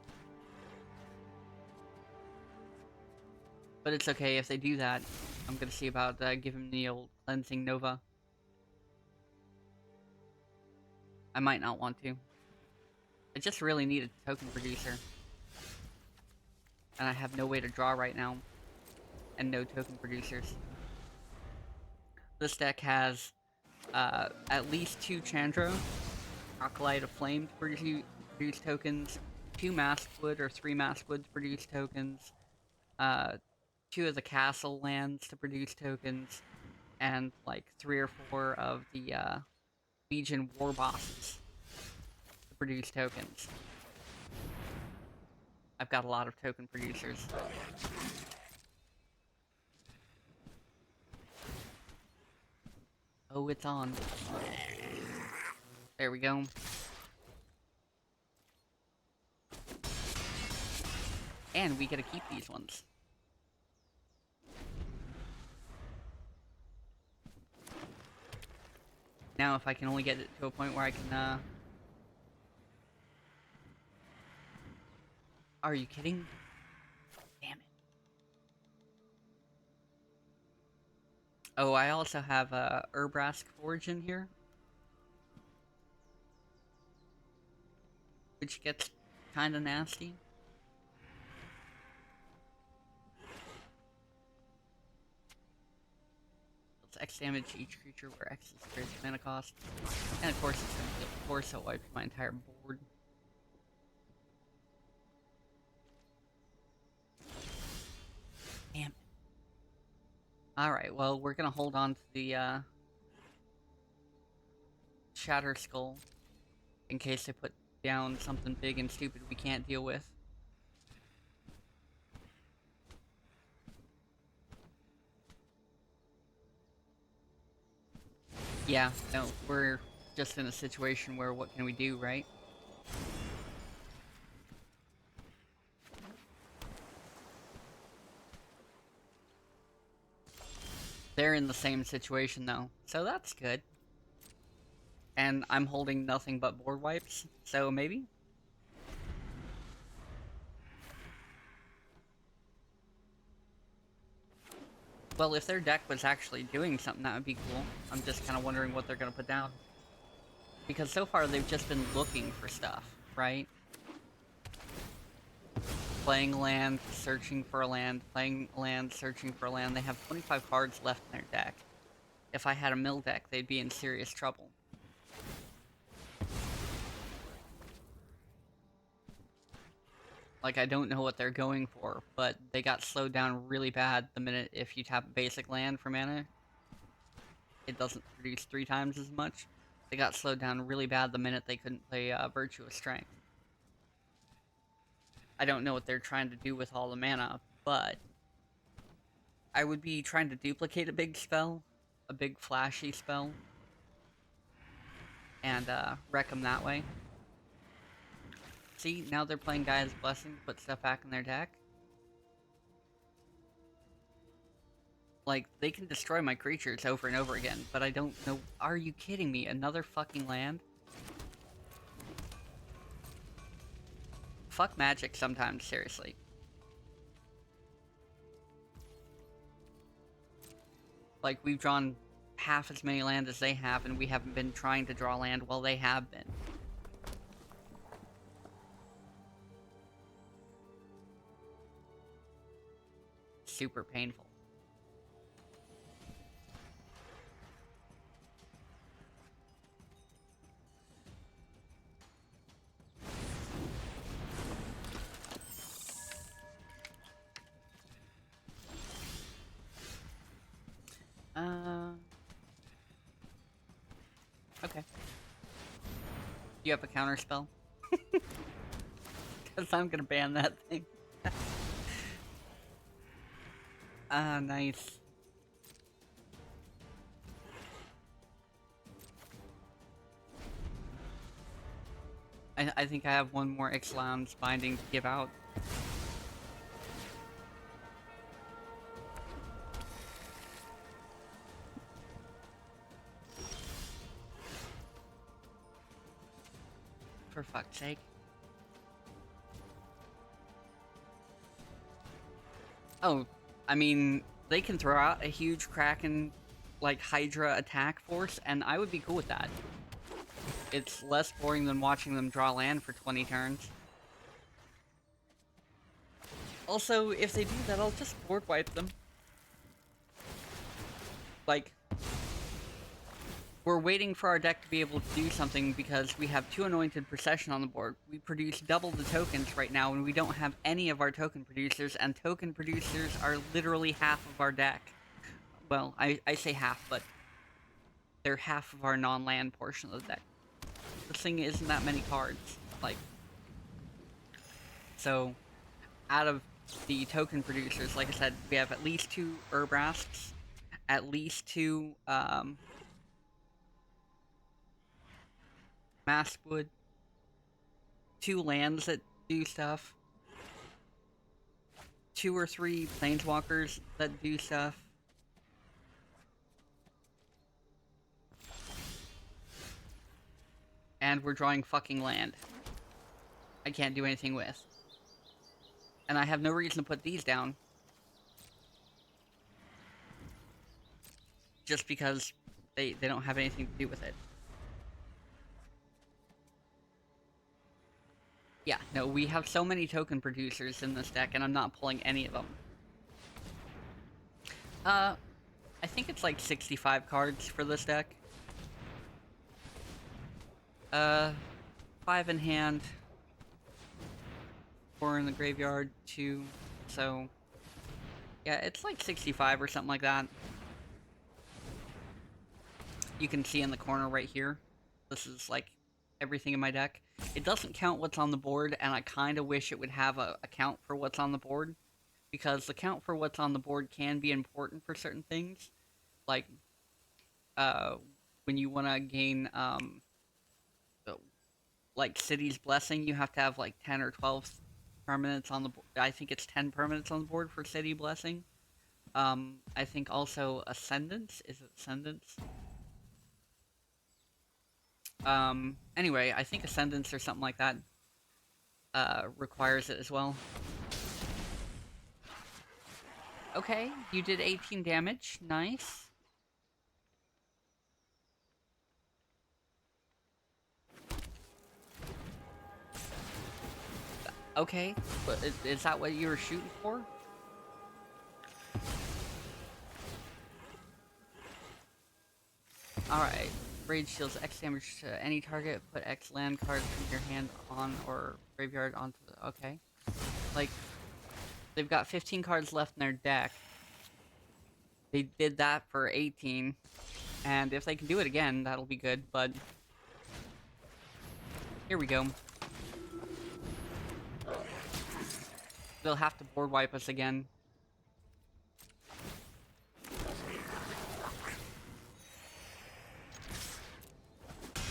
But it's okay, if they do that, I'm gonna see about giving the old Cleansing Nova. I might not want to. I just really need a token producer. And I have no way to draw right now. And no token producers. This deck has at least 2 Chandra, Acolyte of Flame to produce tokens, 2 Maskwood or 3 Maskwood to produce tokens, 2 of the castle lands to produce tokens, and like 3 or 4 of the Legion war bosses to produce tokens. I've got a lot of token producers. Oh, it's on. There we go. And we get to keep these ones. Now, if I can only get it to a point where I can, Are you kidding? Damn it. Oh, I also have a Urbrask Forge in here, which gets kinda nasty. It's X damage to each creature where X is the greatest mana cost. And of course it's gonna kill 4, so wipe my entire board. Damn it. Alright, well, we're gonna hold on to the, Shatter Skull in case they put down something big and stupid we can't deal with. Yeah, no, we're just in a situation where what can we do, right? They're in the same situation though, so that's good. And I'm holding nothing but board wipes, so maybe? Well, if their deck was actually doing something, that would be cool. I'm just kind of wondering what they're going to put down. Because so far, they've just been looking for stuff, right? Playing land, searching for a land, playing land, searching for a land. They have 25 cards left in their deck. If I had a mill deck, they'd be in serious trouble. Like, I don't know what they're going for, but they got slowed down really bad the minute if you tap a basic land for mana. It doesn't produce 3 times as much. They got slowed down really bad the minute they couldn't play Virtuous Strength. I don't know what they're trying to do with all the mana, but I would be trying to duplicate a big spell, a big flashy spell, and wreck them that way. See, now they're playing Gaia's Blessing to put stuff back in their deck. Like, they can destroy my creatures over and over again, but I don't know. Are you kidding me? Another fucking land? Fuck Magic sometimes, seriously. Like, we've drawn half as many land as they have, and we haven't been trying to draw land while they have been. Super painful. Okay. You have a counter spell? Because I'm gonna ban that thing. Ah, nice. I think I have one more Ixalan's Binding to give out. For fuck's sake. Oh, I mean, they can throw out a huge Kraken, like, Hydra attack force, and I would be cool with that. It's less boring than watching them draw land for 20 turns. Also, if they do that, I'll just board wipe them. Like, we're waiting for our deck to be able to do something because we have 2 Anointed Procession on the board. We produce double the tokens right now, and we don't have any of our token producers, and token producers are literally half of our deck. Well, I say half, but they're half of our non-land portion of the deck. This thing isn't that many cards. Like, so, out of the token producers, like I said, we have at least 2 Urbrasks, at least 2, Maskwood, 2 lands that do stuff, 2 or 3 planeswalkers that do stuff. And we're drawing fucking land. I can't do anything with. And I have no reason to put these down. Just because they don't have anything to do with it. Yeah, no, we have so many token producers in this deck, and I'm not pulling any of them. I think it's like 65 cards for this deck. 5 in hand, 4 in the graveyard, 2, so... yeah, it's like 65 or something like that. You can see in the corner right here, this is like everything in my deck. It doesn't count what's on the board, and I kind of wish it would have a count for what's on the board, because the count for what's on the board can be important for certain things. Like, when you want to gain, like, City's Blessing, you have to have, like, 10 or 12 permanents on the board. I think it's 10 permanents on the board for City Blessing. I think also Ascendance. Is it Ascendance? Anyway, I think Ascendance or something like that, requires it as well. Okay, you did 18 damage. Nice. Okay, but is that what you were shooting for? Alright. Rage deals X damage to any target. Put X land cards from your hand on or graveyard onto the... okay. Like, they've got 15 cards left in their deck. They did that for 18. And if they can do it again, that'll be good, but... here we go. They'll have to board wipe us again.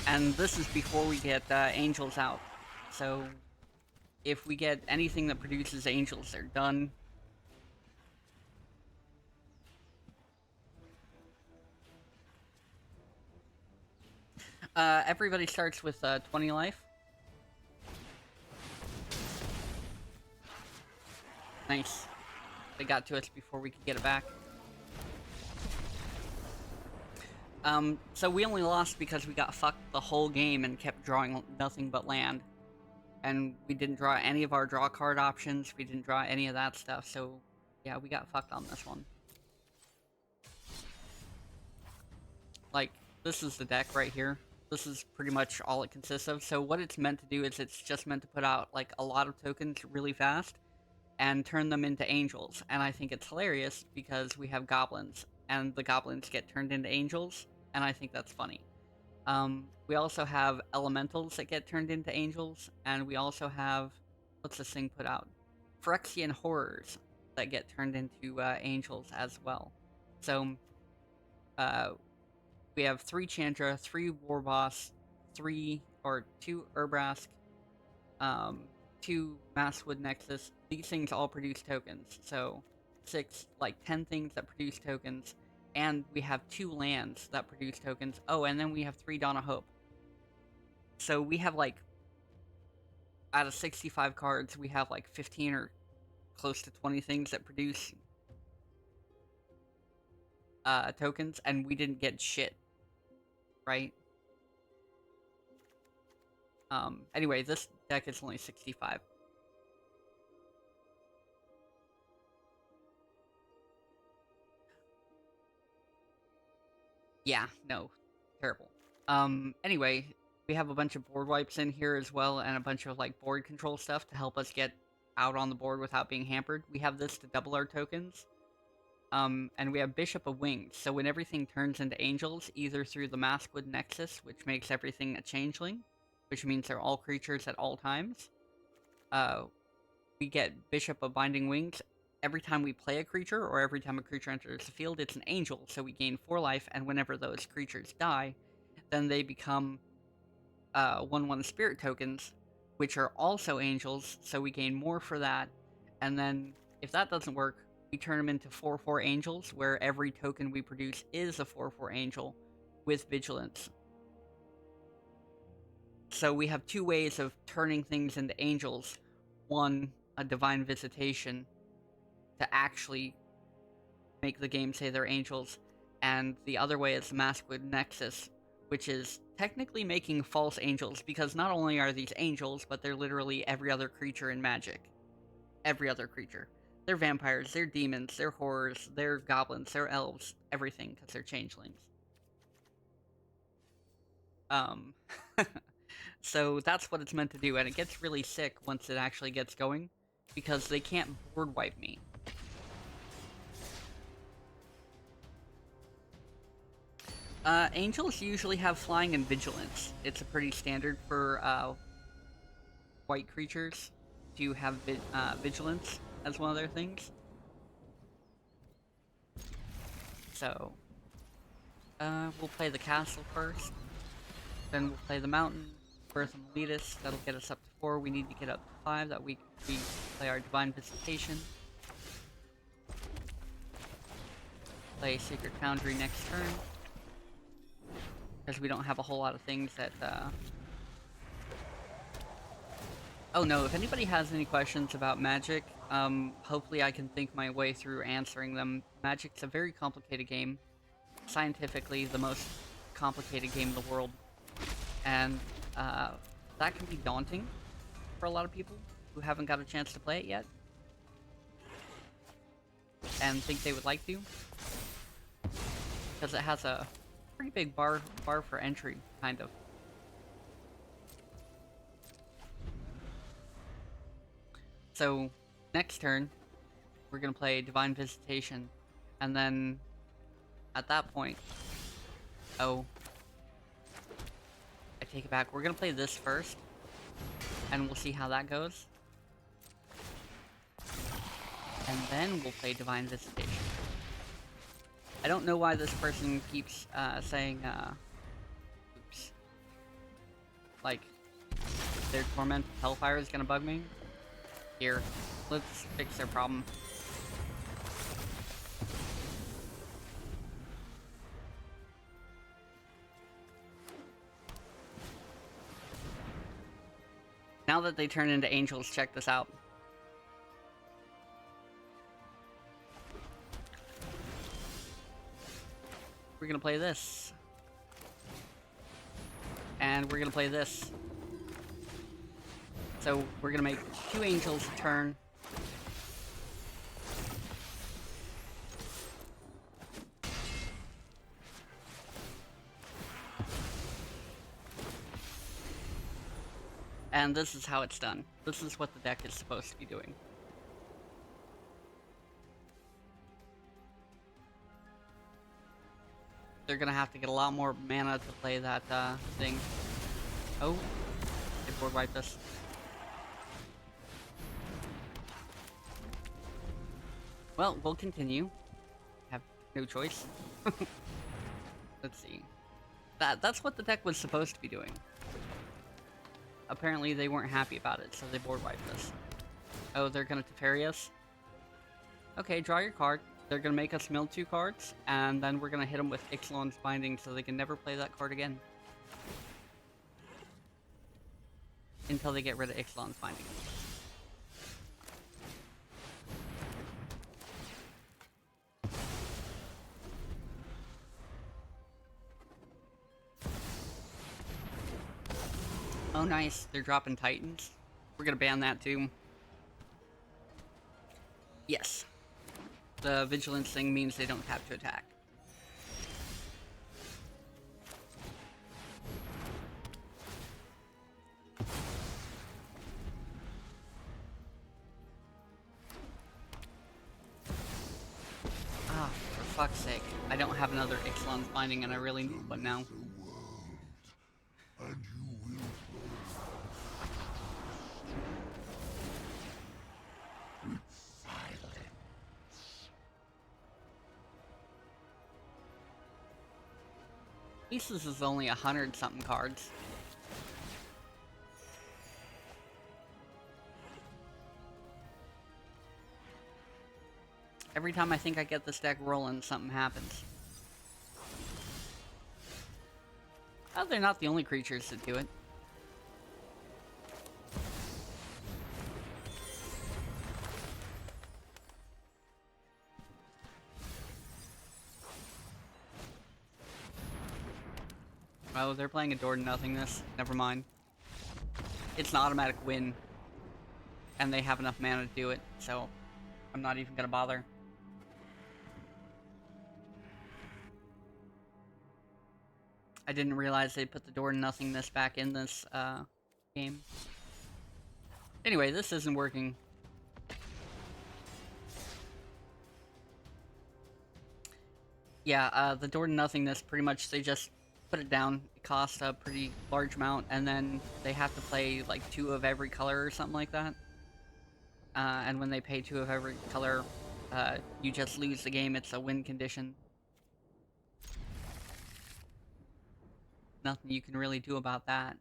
And this is before we get Angels out. So, if we get anything that produces Angels, they're done. Everybody starts with 20 life. Nice. They got to us before we could get it back. So we only lost because we got fucked the whole game and kept drawing nothing but land. And we didn't draw any of our draw card options, we didn't draw any of that stuff, so yeah, we got fucked on this one. Like, this is the deck right here. This is pretty much all it consists of. So what it's meant to do is it's just meant to put out, like, a lot of tokens really fast and turn them into angels. And I think it's hilarious because we have goblins, and the goblins get turned into angels, and I think that's funny. We also have elementals that get turned into angels, and we also have, what's this thing put out? Phyrexian horrors that get turned into angels as well. So, we have 3 Chandra, 3 Warboss, 2 Urbrask, 2 Masswood Nexus. These things all produce tokens, so 10 things that produce tokens, and we have 2 lands that produce tokens. Oh, and then we have 3 Dawn of Hope. So we have, like, out of 65 cards, we have like 15 or close to 20 things that produce tokens, and we didn't get shit, right? Anyway, this deck is only 65. Yeah, no. Terrible. Anyway, we have a bunch of board wipes in here as well, and a bunch of like board control stuff to help us get out on the board without being hampered. We have this to double our tokens. And we have Bishop of Wings, so when everything turns into angels, either through the Maskwood Nexus, which makes everything a changeling, which means they're all creatures at all times, we get Bishop of Binding Wings. Every time we play a creature, or every time a creature enters the field, it's an angel, so we gain 4 life, and whenever those creatures die, then they become 1/1 spirit tokens, which are also angels, so we gain more for that, and then, if that doesn't work, we turn them into 4/4 angels, where every token we produce is a 4/4 angel with vigilance. So we have 2 ways of turning things into angels. One, a divine visitation to actually make the game say they're angels, and the other way is Maskwood Nexus, which is technically making false angels, because not only are these angels, but they're literally every other creature in Magic. Every other creature. They're vampires, they're demons, they're horrors, they're goblins, they're elves, everything, because they're changelings. So that's what it's meant to do, and it gets really sick once it actually gets going, because they can't board wipe me. Angels usually have flying and vigilance. It's a pretty standard for white creatures to have vigilance as one of their things. So, we'll play the castle first, then we'll play the mountain, Birth and lead us. That'll get us up to 4. We need to get up to 5, that we play our Divine Visitation. Play Sacred Foundry next turn, because we don't have a whole lot of things that, Oh no, if anybody has any questions about Magic, hopefully I can think my way through answering them. Magic's a very complicated game. Scientifically, the most complicated game in the world. And, that can be daunting for a lot of people who haven't got a chance to play it yet. And think they would like to. Because it has a pretty big bar for entry, kind of. So, next turn, we're going to play Divine Visitation, and then, at that point, oh, I take it back, we're going to play this first, and we'll see how that goes. And then we'll play Divine Visitation. I don't know why this person keeps, saying, oops. Like, their Torment Hellfire is going to bug me. Here, let's fix their problem. Now that they turn into angels, check this out. We're gonna play this. And we're gonna play this. So, we're gonna make 2 angels a turn. And this is how it's done. This is what the deck is supposed to be doing. They're gonna have to get a lot more mana to play that, thing. Oh, they board wiped us. Well, we'll continue. Have no choice. Let's see. That's what the deck was supposed to be doing. Apparently they weren't happy about it, so they board wiped us. Oh, they're gonna Teferi us? Okay, draw your card. They're gonna make us mill 2 cards, and then we're gonna hit them with Ixalan's Binding so they can never play that card again. Until they get rid of Ixalan's Binding. Oh nice, they're dropping Titans. We're gonna ban that too. Yes. The vigilance thing means they don't tap to attack. fuck's sake. I don't have another Ixalan's Binding and I really need one now. And you will with silence. At least this is only 100-something cards. Every time I think I get this deck rolling, something happens. Oh, they're not the only creatures that do it. Oh, they're playing a Door to Nothingness. Never mind. It's an automatic win. And they have enough mana to do it, so I'm not even gonna bother. I didn't realize they put the Door to Nothingness back in this game. Anyway, this isn't working. Yeah, the Door to Nothingness, pretty much they just put it down. It costs a pretty large amount, and then they have to play like 2 of every color or something like that. And when they pay 2 of every color, you just lose the game. It's a win condition. Nothing you can really do about that.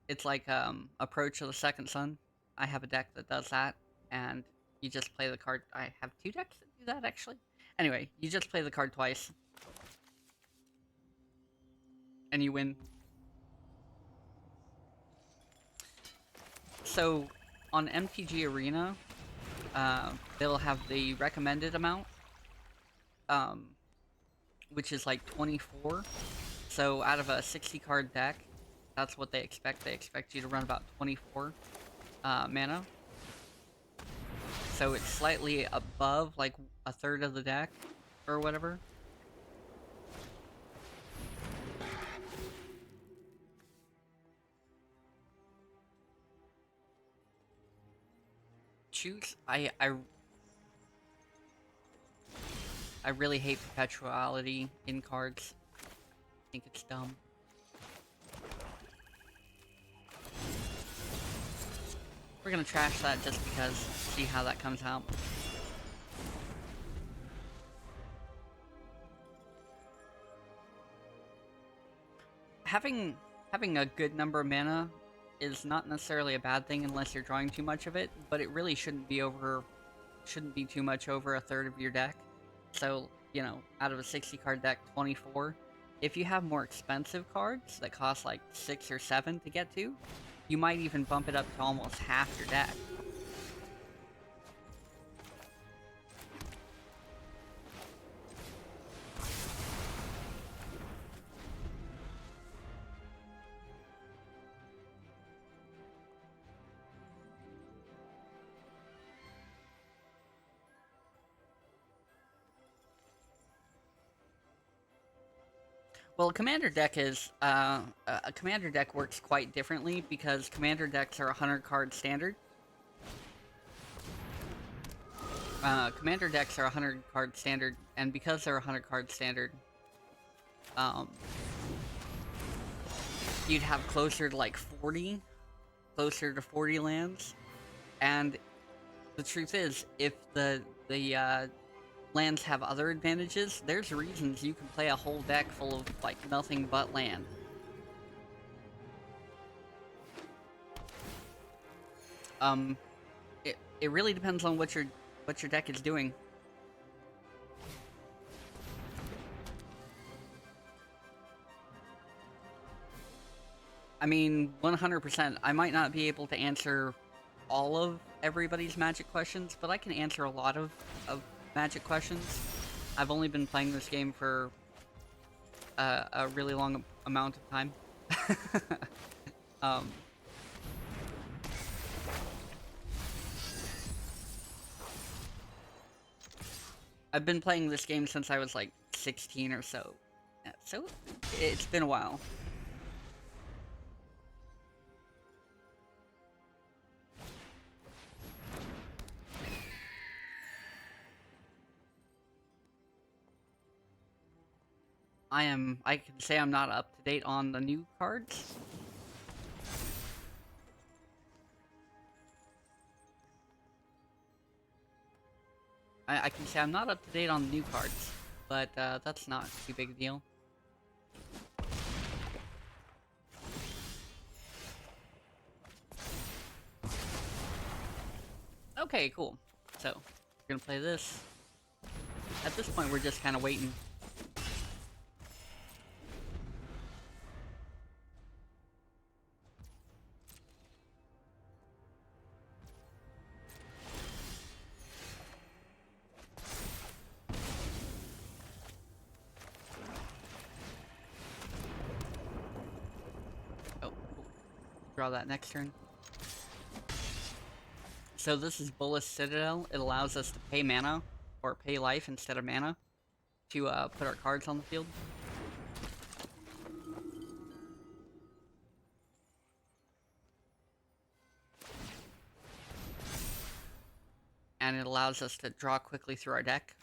It's like Approach of the Second Sun. I have a deck that does that, and you just play the card. I have 2 decks that do that, actually. Anyway, you just play the card twice. And you win. So, on MTG Arena, they'll have the recommended amount, which is like 24. So out of a 60 card deck, that's what they expect. They expect you to run about 24 mana. So it's slightly above like a third of the deck or whatever. Tues, I really hate perpetuality in cards. I think it's dumb. We're gonna trash that just because, see how that comes out. Having a good number of mana is not necessarily a bad thing unless you're drawing too much of it, but it really shouldn't be too much over a third of your deck. So, you know, out of a 60 card deck, 24. If you have more expensive cards that cost like 6 or 7 to get to, you might even bump it up to almost half your deck. Well, a commander deck is, a commander deck works quite differently because commander decks are 100 card standard. Commander decks are 100 card standard, and because they're 100 card standard, you'd have closer to like 40 lands, and the truth is, if the lands have other advantages, there's reasons you can play a whole deck full of, like, nothing but land. It really depends on what your deck is doing. I mean, 100%, I might not be able to answer all of everybody's Magic questions, but I can answer a lot of Magic questions. I've only been playing this game for a really long amount of time. I've been playing this game since I was like 16 or so. So it's been a while. I can say I'm not up to date on the new cards. I can say I'm not up to date on the new cards, but that's not too big a deal. Okay, cool. So, we're gonna play this. At this point, we're just kind of waiting. Oh, cool. Draw that next turn. So this is Bolas Citadel. It allows us to pay mana, or pay life instead of mana, to put our cards on the field. And it allows us to draw quickly through our deck.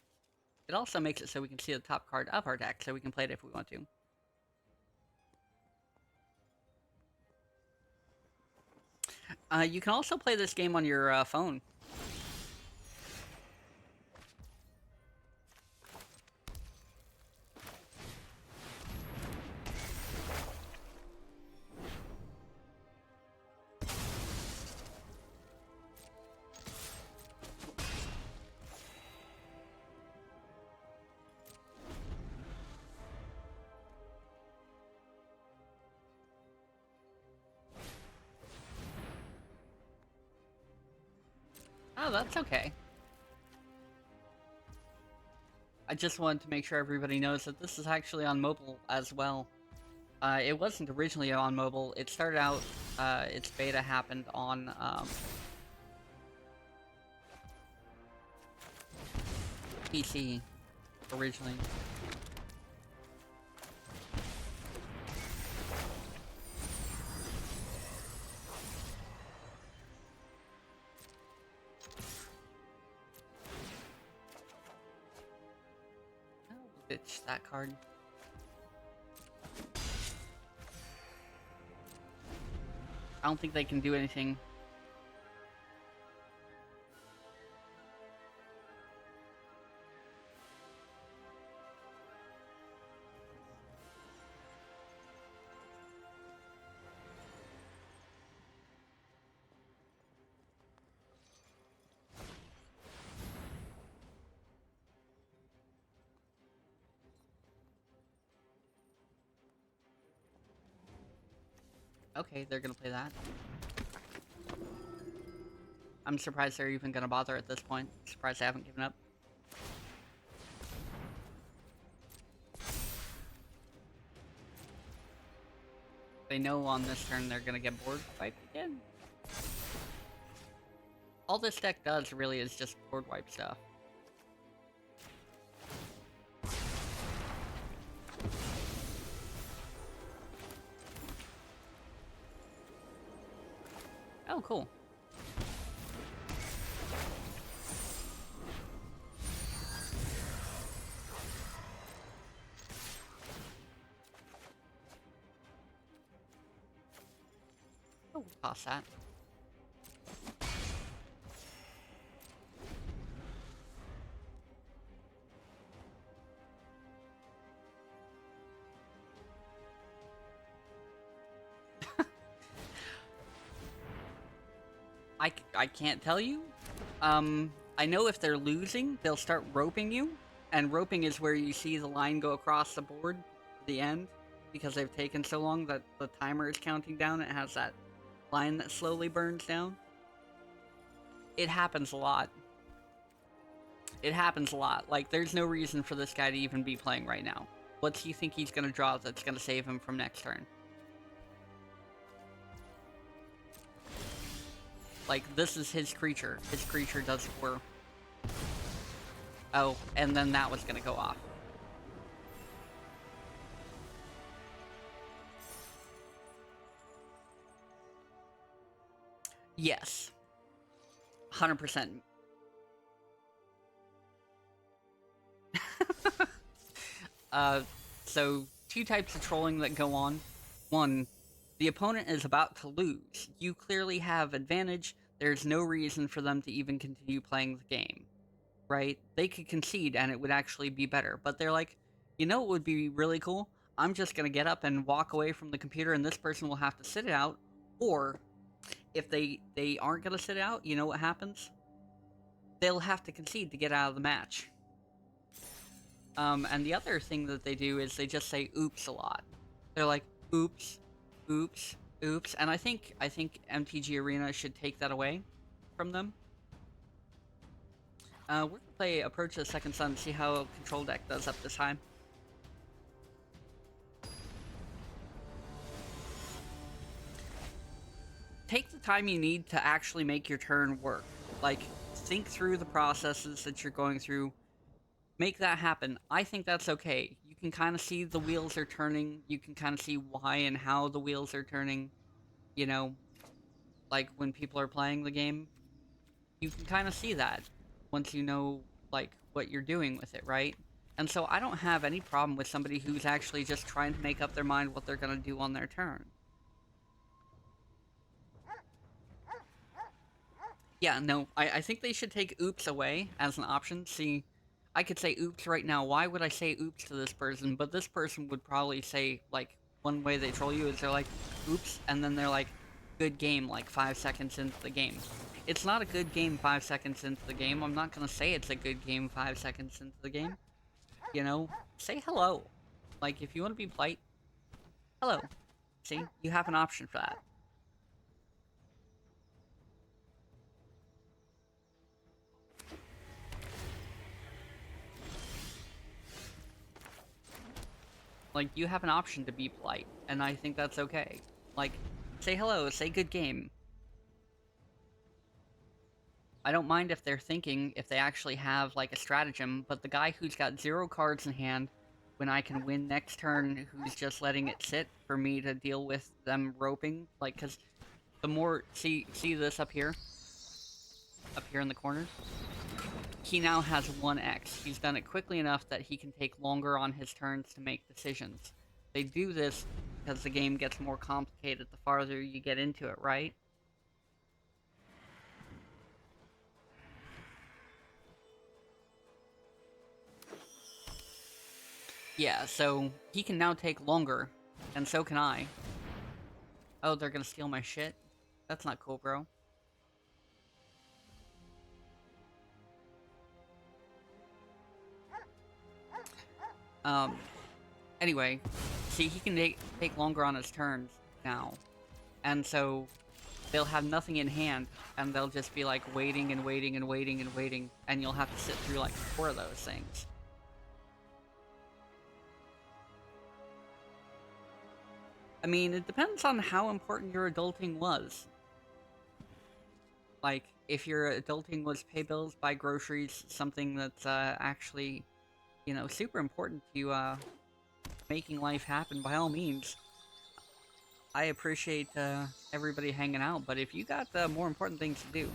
It also makes it so we can see the top card of our deck, so we can play it if we want to. You can also play this game on your phone. Oh, that's okay. I just wanted to make sure everybody knows that this is actually on mobile as well. It wasn't originally on mobile. It started out, its beta happened on, PC, originally. Oh, ditch that card. I don't think they can do anything. Okay, they're gonna play that. I'm surprised they're even gonna bother at this point. Surprised they haven't given up. They know on this turn they're gonna get board wiped again. All this deck does really is just board wipe stuff. Oh, cool. Oh, toss that. I can't tell you. I know if they're losing, they'll start roping you. And roping is where you see the line go across the board to the end. Because they've taken so long that the timer is counting down. It has that line that slowly burns down. It happens a lot. It happens a lot. Like, there's no reason for this guy to even be playing right now. What do you think he's gonna draw that's gonna save him from next turn? Like, this is his creature. His creature does 4. Oh, and then that was gonna go off. Yes. 100%. So, two types of trolling that go on. One, the opponent is about to lose. You clearly have advantage. There's no reason for them to even continue playing the game, right? They could concede and it would actually be better. But they're like, you know what would be really cool? I'm just going to get up and walk away from the computer and this person will have to sit it out. Or, if they aren't going to sit it out, you know what happens? They'll have to concede to get out of the match. And the other thing that they do is they just say oops a lot. They're like, oops, oops, oops. And I think MTG Arena should take that away from them. We're gonna play Approach the Second Sun, see how Control Deck does up this time. Take the time you need to actually make your turn work. Like, think through the processes that you're going through. Make that happen. I think that's okay. You can kind of see the wheels are turning. You can kind of see why and how the wheels are turning. You know, like when people are playing the game. You can kind of see that once you know, like, what you're doing with it, right? And so I don't have any problem with somebody who's actually just trying to make up their mind what they're going to do on their turn. Yeah, no, I think they should take oops away as an option. See, I could say oops right now. Why would I say oops to this person? But this person would probably say, like, one way they troll you is they're like, oops, and then they're like, good game, like 5 seconds into the game. It's not a good game 5 seconds into the game. I'm not gonna say it's a good game 5 seconds into the game. You know, say hello. Like, if you want to be polite, hello. See, you have an option for that. Like, you have an option to be polite, and I think that's okay. Like, say hello, say good game. I don't mind if they're thinking, if they actually have, like, a stratagem, but the guy who's got 0 cards in hand, when I can win next turn, who's just letting it sit for me to deal with them roping, like, because the more, see this up here in the corner? He now has 1x. He's done it quickly enough that he can take longer on his turns to make decisions. They do this because the game gets more complicated the farther you get into it, right? Yeah, so he can now take longer, and so can I. Oh, they're gonna steal my shit? That's not cool, bro. Anyway, see, he can take longer on his turns now. And so, they'll have nothing in hand, and they'll just be, like, waiting and waiting and waiting and waiting, and you'll have to sit through, like, 4 of those things. I mean, it depends on how important your adulting was. Like, if your adulting was pay bills, buy groceries, something that's, actually, you know, super important to you, making life happen, by all means. I appreciate everybody hanging out, but if you got more important things to do.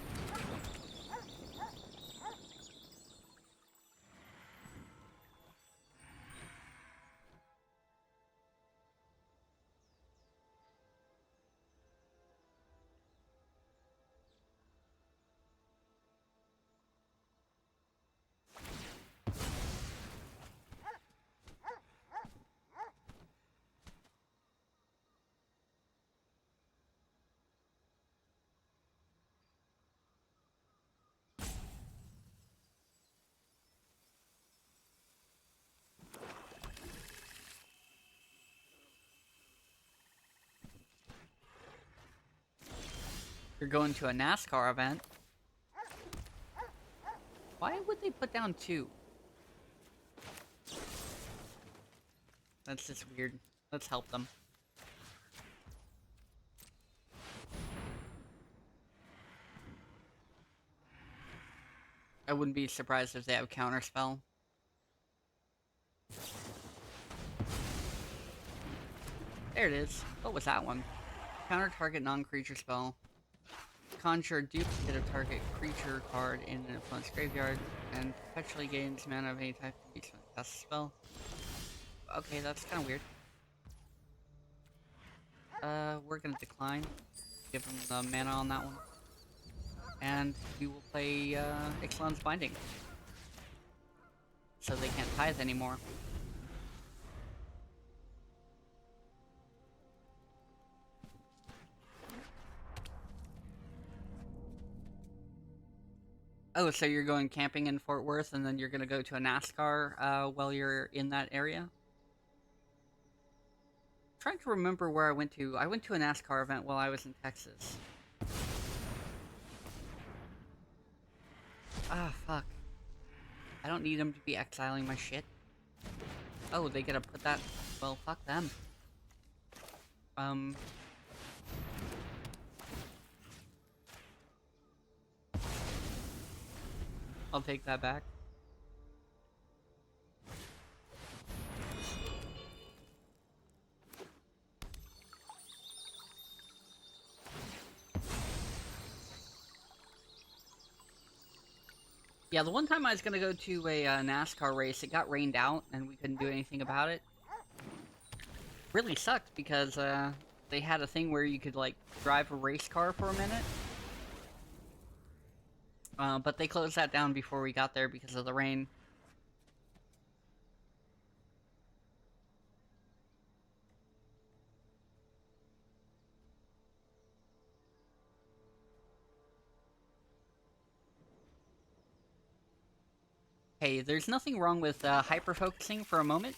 You're going to a NASCAR event. Why would they put down 2? That's just weird. Let's help them. I wouldn't be surprised if they have counterspell. There it is. What was that one? Counter target non-creature spell. Conjure a duplicate of target creature card in an opponent's graveyard, and perpetually gains mana of any type to each cast a spell. Okay, that's kind of weird. We're gonna decline. Give him the mana on that one. And we will play, Ixalan's Binding. So they can't tithe anymore. Oh, so you're going camping in Fort Worth, and then you're gonna go to a NASCAR, while you're in that area? Trying to remember where I went to. I went to a NASCAR event while I was in Texas. Ah, fuck. I don't need them to be exiling my shit. Oh, they gotta put that... Well, fuck them. I'll take that back. Yeah, the one time I was gonna go to a NASCAR race, it got rained out, and we couldn't do anything about it. Really sucked, because they had a thing where you could, like, drive a race car for a minute. But they closed that down before we got there because of the rain. Hey, there's nothing wrong with hyper-focusing for a moment,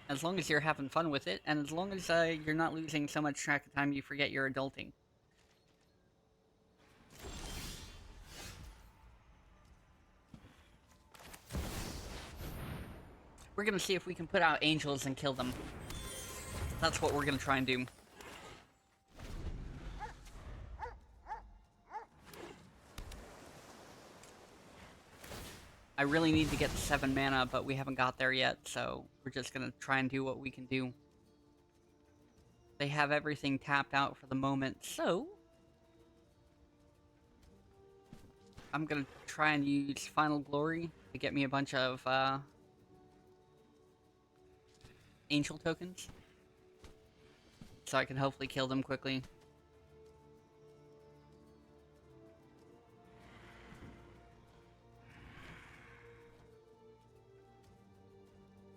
as long as you're having fun with it, and as long as you're not losing so much track of time you forget you're adulting. We're gonna see if we can put out angels and kill them. That's what we're gonna try and do. I really need to get to 7 mana, but we haven't got there yet, so we're just gonna try and do what we can do. They have everything tapped out for the moment, so... I'm gonna try and use Final Glory to get me a bunch of, angel tokens. So I can hopefully kill them quickly.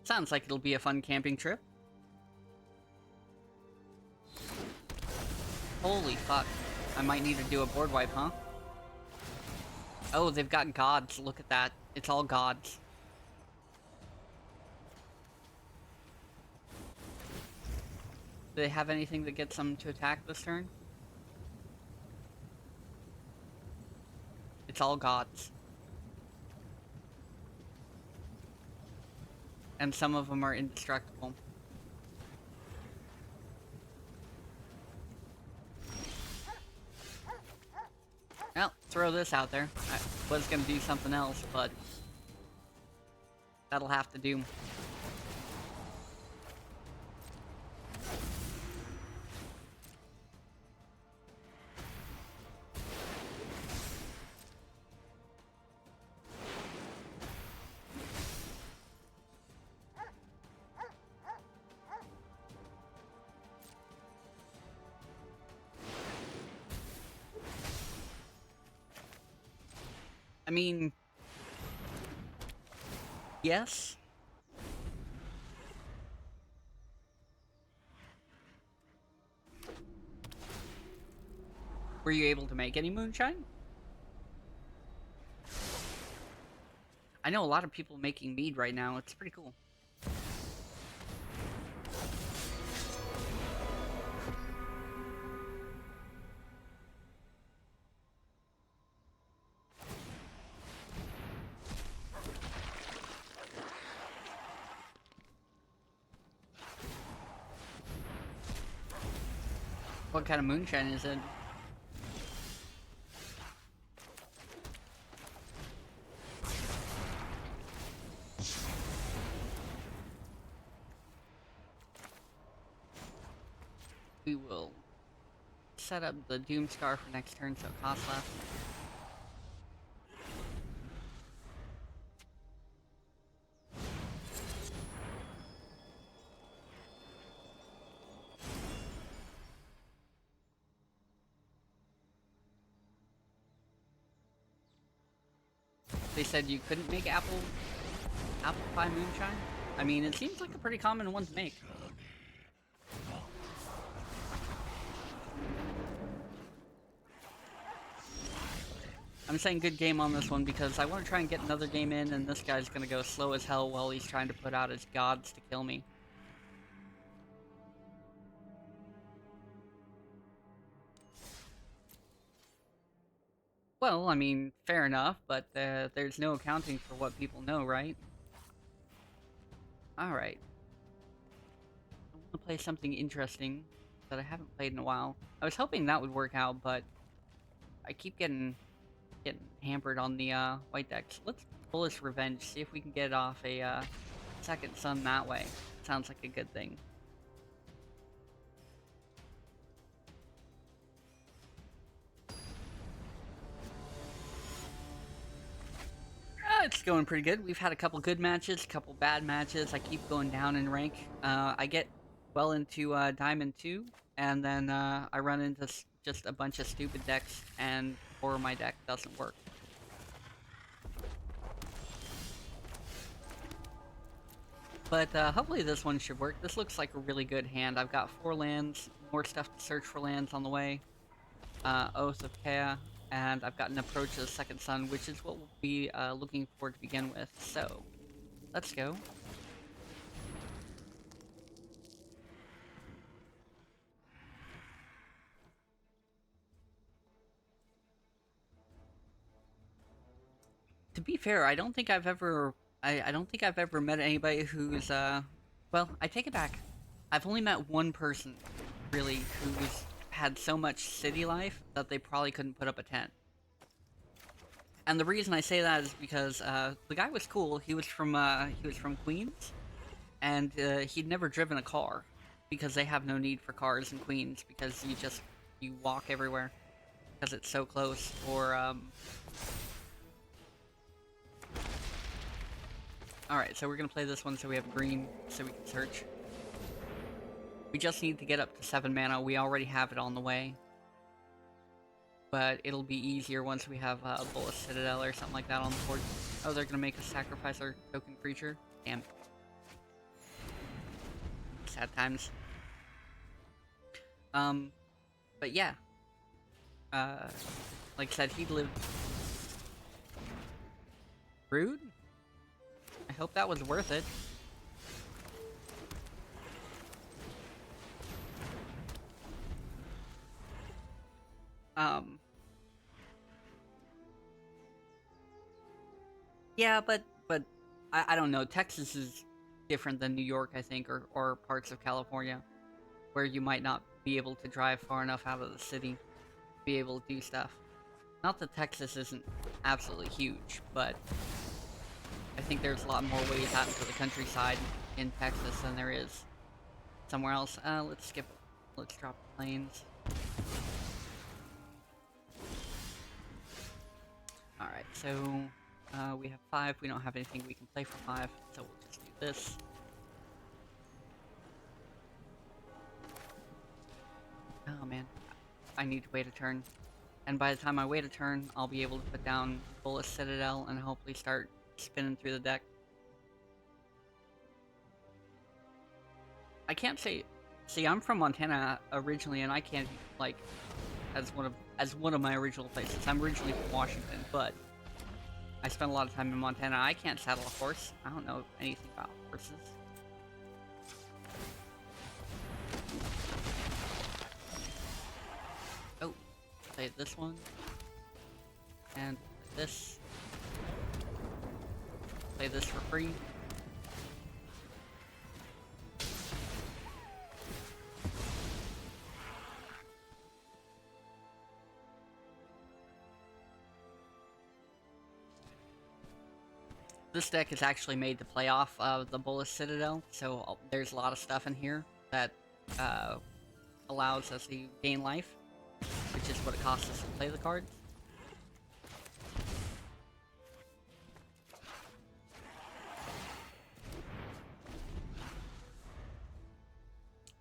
Sounds like it'll be a fun camping trip. Holy fuck. I might need to do a board wipe, huh? Oh, they've got gods. Look at that. It's all gods. Do they have anything that gets them to attack this turn? It's all gods. And some of them are indestructible. Well, throw this out there. I was gonna do something else, but... that'll have to do. I mean... yes? Were you able to make any moonshine? I know a lot of people making mead right now. It's pretty cool. What kind of moonshine is it? We will set up the Doomscar for next turn so it costs less. they said you couldn't make apple pie moonshine. I mean, it seems like a pretty common one to make. I'm saying good game on this one because I want to try and get another game in, and this guy's gonna go slow as hell while he's trying to put out his gods to kill me. Well, I mean, fair enough, but there's no accounting for what people know, right? Alright. I want to play something interesting that I haven't played in a while. I was hoping that would work out, but I keep getting hampered on the white decks. Let's Bolas Revenge, see if we can get off a second sun that way. Sounds like a good thing. It's going pretty good. We've had a couple good matches, a couple bad matches. I keep going down in rank. I get well into Diamond 2, and then I run into just a bunch of stupid decks, or my deck doesn't work. But hopefully this one should work. This looks like a really good hand. I've got 4 lands, more stuff to search for lands on the way. Oath of Kea, and I've got an Approach to the Second Sun, which is what we'll be looking for to begin with. So, let's go. To be fair, I don't think I've ever met anybody who's well, I take it back. I've only met one person really who's had so much city life that they probably couldn't put up a tent. And the reason I say that is because the guy was cool. He was from Queens, and he'd never driven a car because they have no need for cars in Queens because you walk everywhere because it's so close. Or Alright, so we're gonna play this one so we have green, so we can search. We just need to get up to 7 mana, we already have it on the way. But it'll be easier once we have a Bolas Citadel or something like that on the board. Oh, they're gonna make us sacrifice our token creature? Damn. Sad times. But yeah. Like I said, he lived... Rude? I hope that was worth it. Yeah, but I don't know. Texas is different than New York, I think, or parts of California, where you might not be able to drive far enough out of the city to be able to do stuff. Not that Texas isn't absolutely huge, but I think there's a lot more ways out into the countryside in Texas than there is somewhere else. Let's drop the planes. Alright, so we have 5. We don't have anything we can play for 5, so we'll just do this. Oh man, I need to wait a turn. And by the time I wait a turn, I'll be able to put down Bolas Citadel and hopefully start spinning through the deck. I can't say... See, I'm from Montana originally, and I can't, like, as one of my original places. I'm originally from Washington, but I spent a lot of time in Montana. I can't saddle a horse. I don't know anything about horses. Oh, play this one. And this. Play this for free. This deck is actually made to play off the Bolas Citadel, so there's a lot of stuff in here that allows us to gain life, which is what it costs us to play the cards.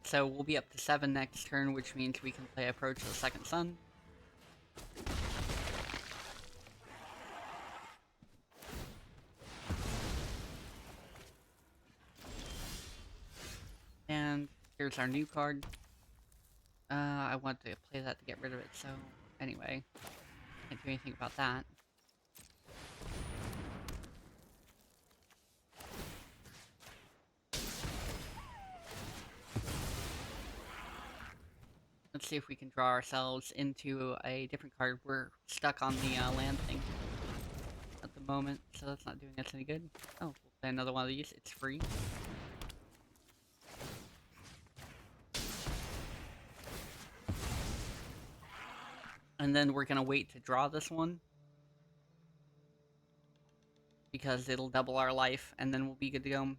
So we'll be up to 7 next turn, which means we can play Approach to the Second Sun. there's our new card. I want to play that to get rid of it, so anyway, can't do anything about that. Let's see if we can draw ourselves into a different card. We're stuck on the land thing at the moment, so that's not doing us any good. Oh, we'll play another one of these. It's free. And then we're gonna wait to draw this one, because it'll double our life, and then we'll be good to go.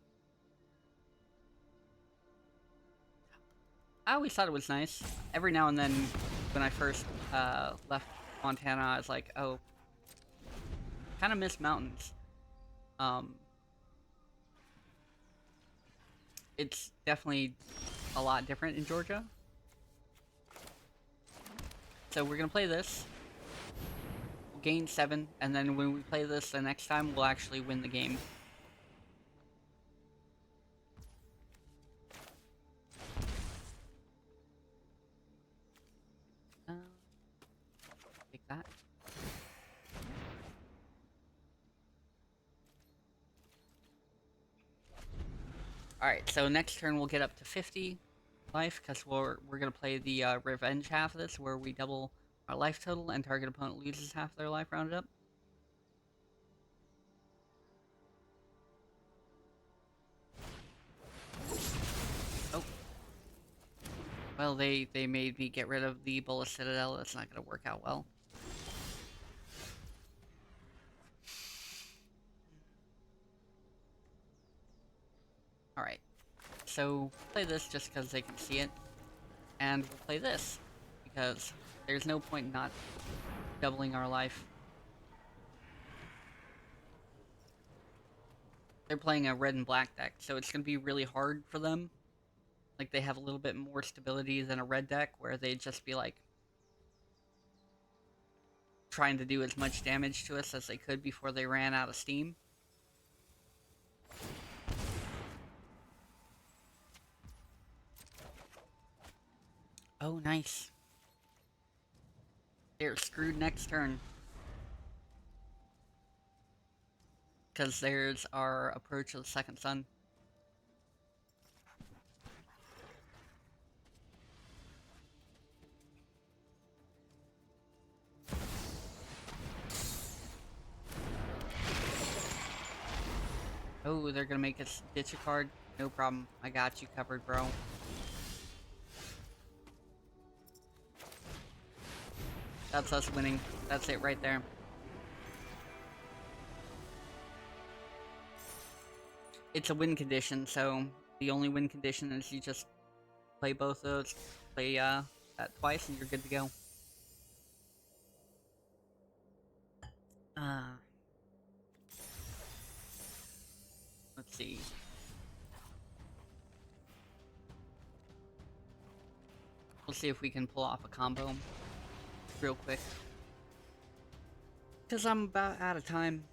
I always thought it was nice. Every now and then, when I first left Montana, I was like, oh, kind of miss mountains. It's definitely a lot different in Georgia. So we're gonna play this. We'll gain 7, and then when we play this the next time, we'll actually win the game. Take that. Alright, so next turn we'll get up to 50 life, because we're gonna play the revenge half of this, where we double our life total and target opponent loses half their life rounded up. Oh. Well, they made me get rid of the Bolas Citadel. That's not gonna work out well. Alright, so play this just because they can see it, and we'll play this, because there's no point not doubling our life. They're playing a red and black deck, so it's going to be really hard for them. Like, they have a little bit more stability than a red deck, where they'd just be like trying to do as much damage to us as they could before they ran out of steam. Oh, nice. They're screwed next turn. Because there's our approach of the second sun. Oh, they're gonna make us ditch a card? No problem. I got you covered, bro. That's us winning. That's it right there. It's a win condition, so the only win condition is you just play both those. Play that twice and you're good to go. Let's see. We'll see if we can pull off a combo real quick. Because I'm about out of time.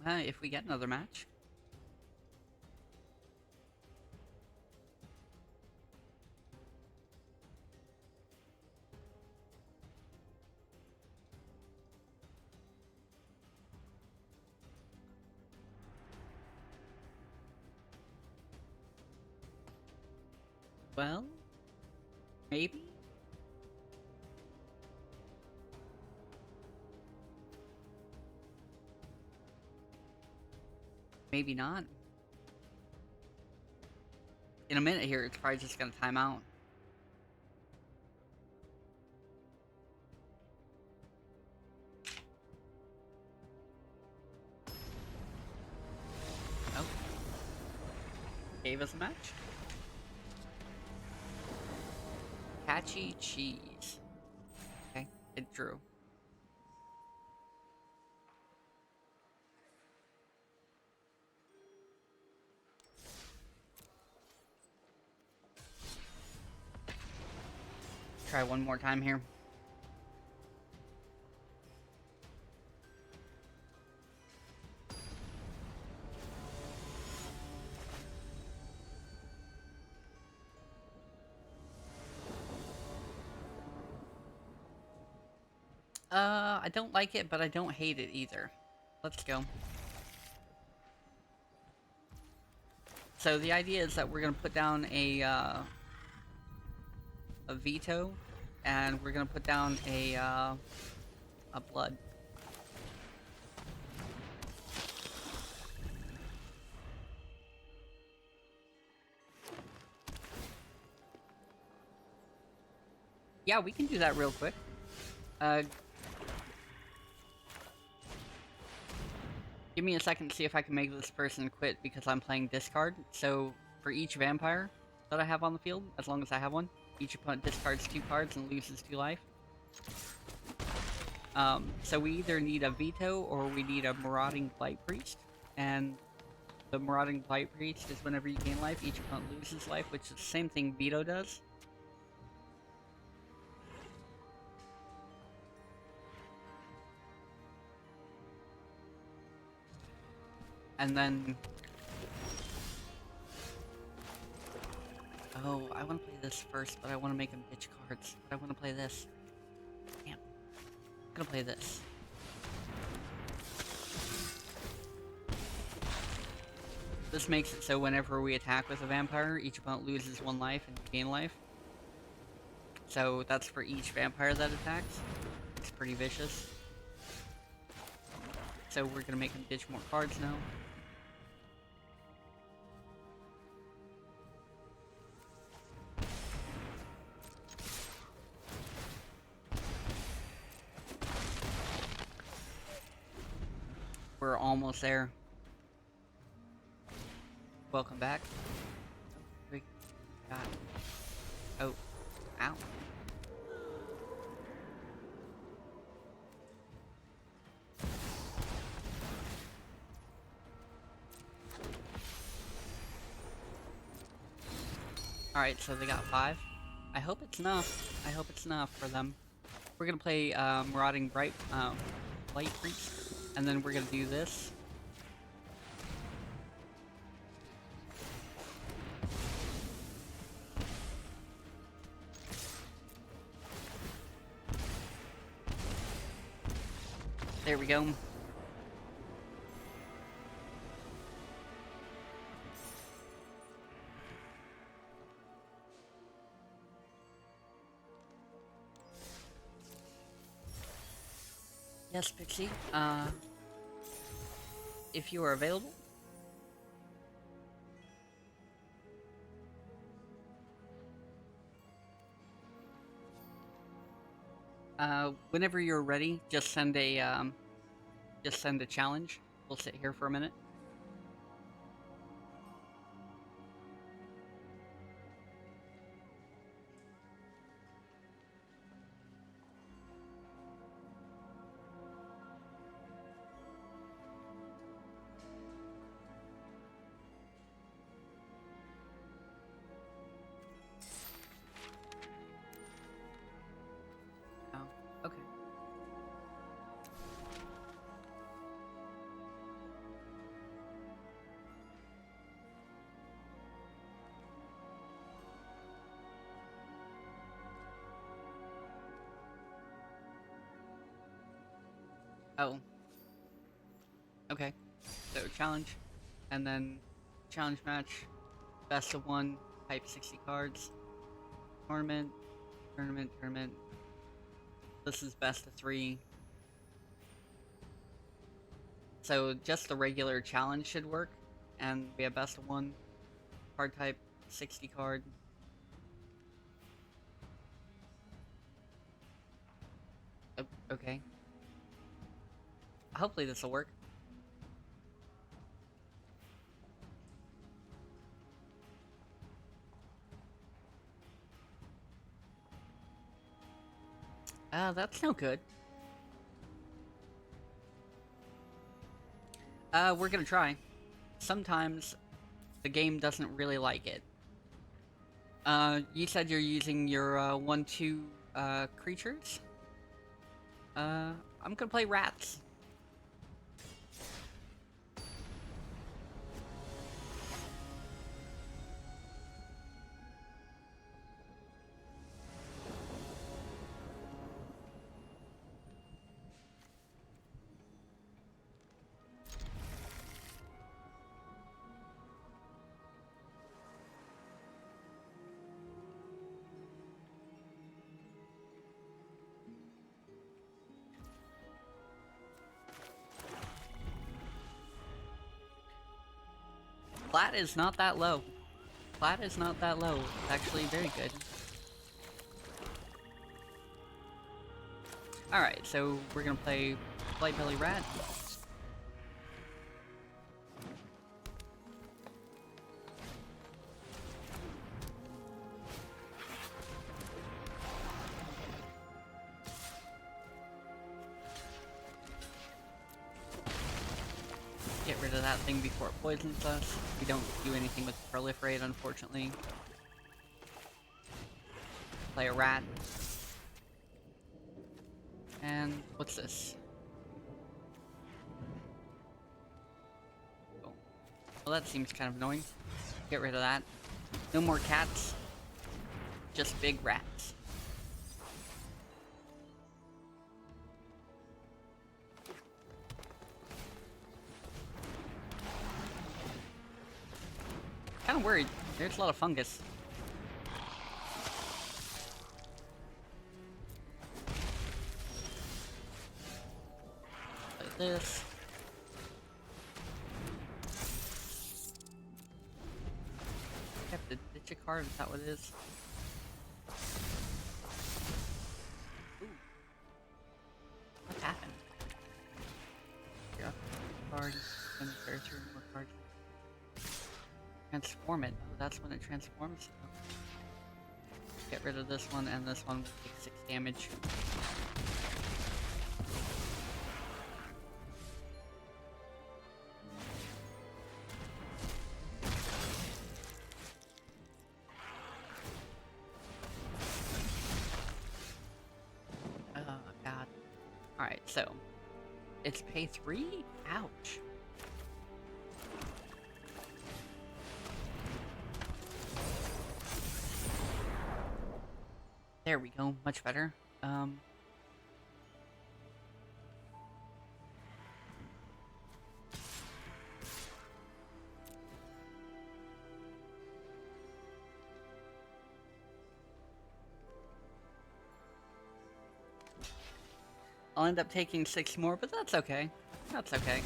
If we get another match. Well, maybe? Maybe not. In a minute here, it's probably just gonna time out. Oh. Gave us a match. Catchy cheese. Okay, it drew. try one more time here. I don't like it, but I don't hate it either. Let's go. So the idea is that we're gonna put down a veto, and we're gonna put down a blood. Yeah, we can do that real quick. Give me a second to see if I can make this person quit because I'm playing discard. So, for each vampire that I have on the field, as long as I have one, each opponent discards 2 cards and loses 2 life. So we either need a veto or we need a Marauding Blight Priest. And the Marauding Blight Priest is whenever you gain life, each opponent loses life, which is the same thing veto does. And then... Oh, I want to play this first, but I want to make them ditch cards. But I want to play this. Damn. I'm gonna play this. This makes it so whenever we attack with a vampire, each opponent loses 1 life and gain life. So that's for each vampire that attacks. It's pretty vicious. So we're gonna make them ditch more cards now. We're almost there. Welcome back. Oh, God. Oh. Ow. Alright, so they got 5. I hope it's enough. I hope it's enough for them. We're gonna play Marauding Blight Priest. And then we're gonna do this. There we go. Yes, Pixie. If you are available. Whenever you're ready, just send a challenge. We'll sit here for a minute. Okay. Oh. Okay. So challenge, and then challenge match, best of 1, type 60 cards, tournament. This is best of 3. So just the regular challenge should work, and we have best of 1, card type 60 card. Okay. Hopefully this will work. That's no good. We're gonna try. Sometimes the game doesn't really like it. You said you're using your 1-2 creatures. I'm gonna play rats. Flat is not that low. Flat is not that low. It's actually very good. Alright, so we're gonna play Light Belly Rat. Get rid of that thing before it poisons us. We don't do anything with Proliferate, unfortunately. Play a rat. And what's this? Oh. Well, that seems kind of annoying. Get rid of that. No more cats. Just big rats. Kind of worried. There's a lot of fungus. Like this. I have to ditch a card, is that what it is? Ooh. What happened? Drop card, and there's more cards. Transform it. Oh, that's when it transforms. Get rid of this one, and this one will take 6 damage. Oh, God. Alright, so. It's pay 3? Ouch. There we go, much better. I'll end up taking 6 more, but that's okay. That's okay.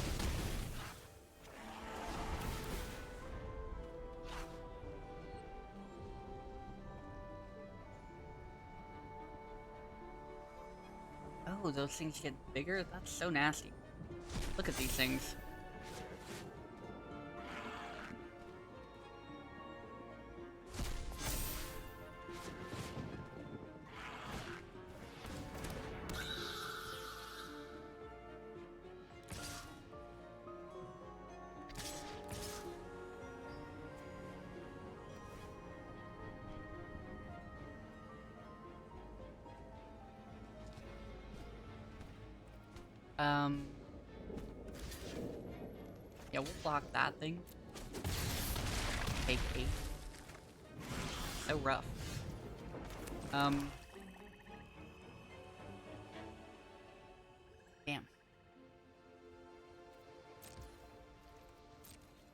Oh, those things get bigger? That's so nasty. Look at these things. Yeah, we'll block that thing. Take 8. So rough. Damn.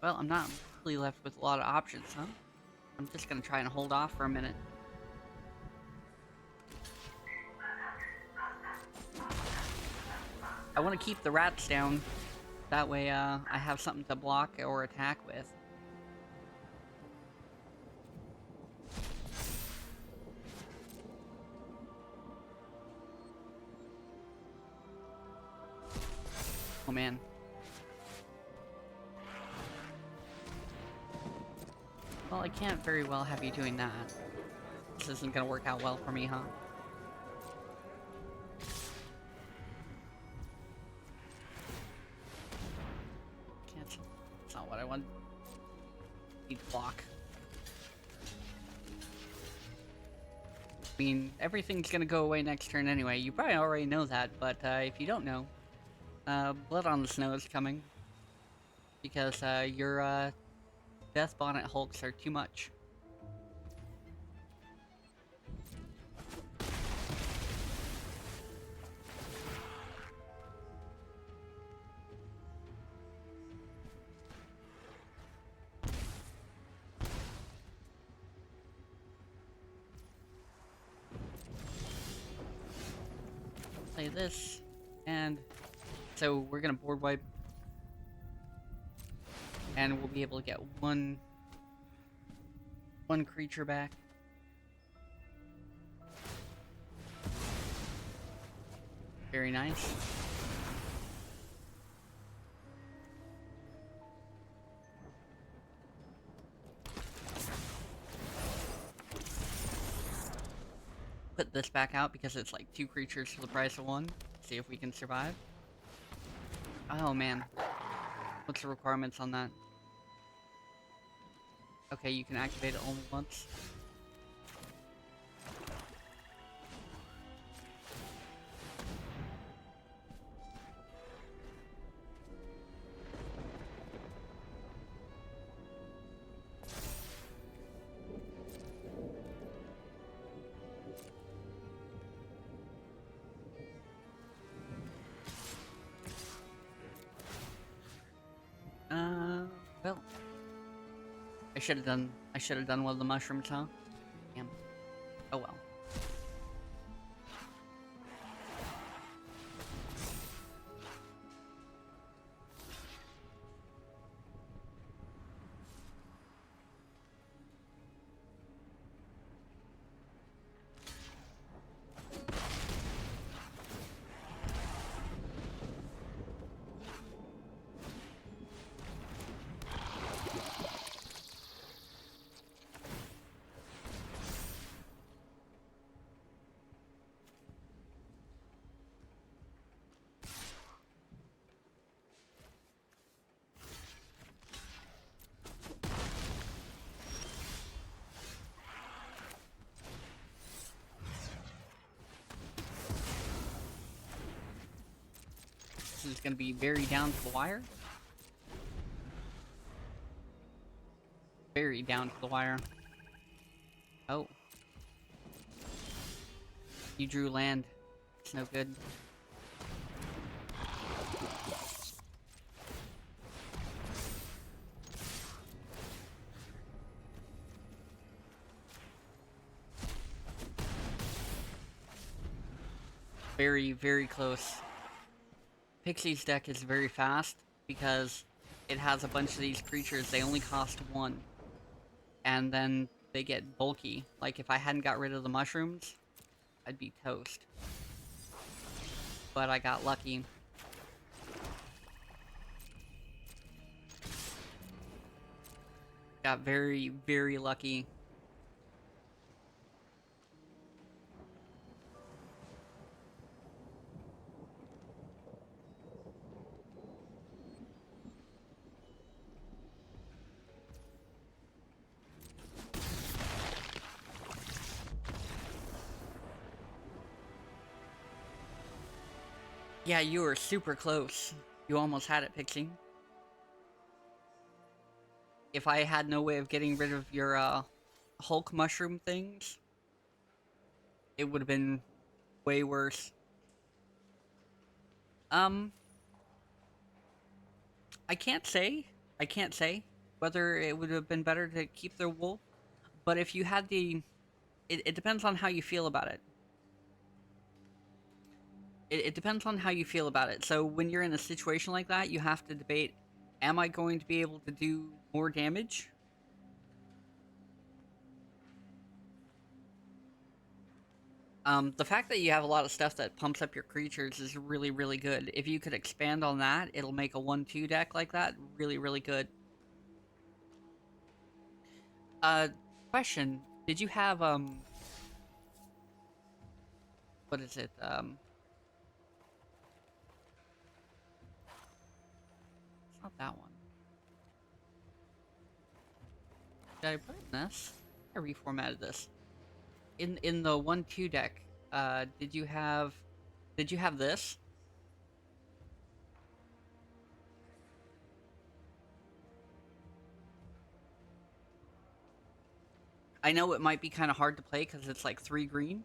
Well, I'm not really left with a lot of options, huh? I'm just gonna try and hold off for a minute. I want to keep the rats down. That way, I have something to block or attack with. Oh man. Well, I can't very well have you doing that. This isn't gonna work out well for me, huh? Cancel. That's not what I want. Need to block. mean, everything's gonna go away next turn anyway. You probably already know that, but if you don't know, Blood on the Snow is coming. Because your Death Bonnet Hulks are too much. Play this, and so we're gonna board wipe, and we'll be able to get one creature back. Very nice. Put this back out because it's like 2 creatures for the price of 1. See if we can survive. Oh man. What's the requirements on that? Okay, you can activate it only once. Well, I should have done one of the mushrooms, huh? Damn. Oh well. This is gonna be very down to the wire. Very down to the wire. Oh. You drew land. It's no good. Very, very close. Pixie's deck is very fast because it has a bunch of these creatures. They only cost 1. And then they get bulky. Like if I hadn't got rid of the mushrooms, I'd be toast. But I got lucky. Got very, very lucky. Yeah, you were super close. You almost had it, Pixie. If I had no way of getting rid of your Hulk mushroom things, it would have been way worse. I can't say. I can't say whether it would have been better to keep the wolf, but if you had the... It depends on how you feel about it. It depends on how you feel about it. So when you're in a situation like that, you have to debate, am I going to be able to do more damage? The fact that you have a lot of stuff that pumps up your creatures is really, really good. If you could expand on that, it'll make a 1-2 deck like that really, really good. Question. Did you have, what is it, it's not that one. Did I put it in this? I reformatted this. in the 1/2 deck, did you have this? I know it might be kind of hard to play because it's like 3 green.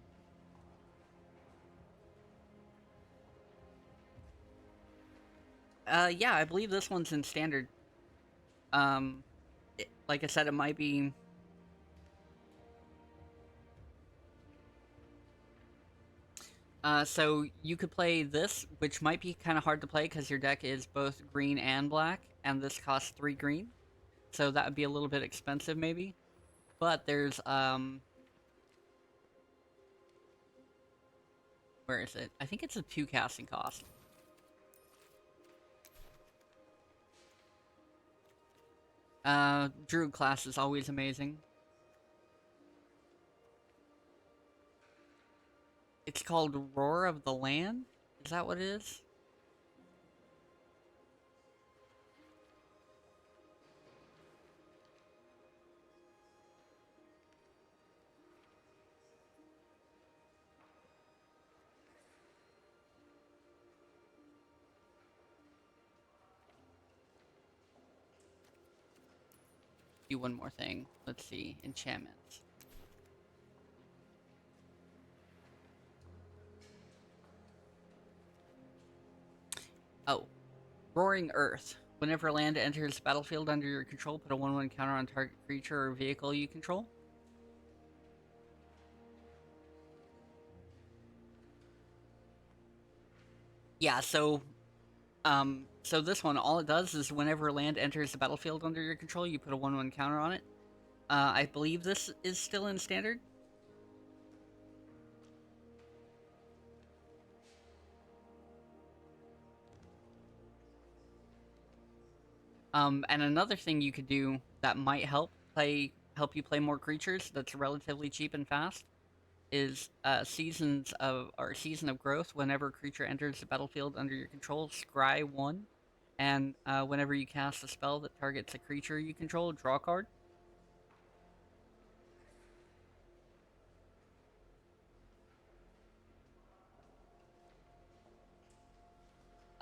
Yeah, I believe this one's in standard. Like I said, it might be. So you could play this, which might be kind of hard to play because your deck is both green and black, and this costs 3 green. So that would be a little bit expensive, maybe. But there's, where is it? I think it's a 2 casting cost. Druid class is always amazing. It's called Roar of the Land? Is that what it is? Do one more thing. Let's see. Enchantments. Oh. Roaring Earth. Whenever land enters the battlefield under your control, put a 1/1 counter on target creature or vehicle you control. Yeah, so this one, all it does is whenever land enters the battlefield under your control, you put a 1/1 counter on it. I believe this is still in standard. And another thing you could do that might help you play more creatures that's relatively cheap and fast is Season of Growth. Whenever a creature enters the battlefield under your control, scry 1, and whenever you cast a spell that targets a creature you control, draw a card.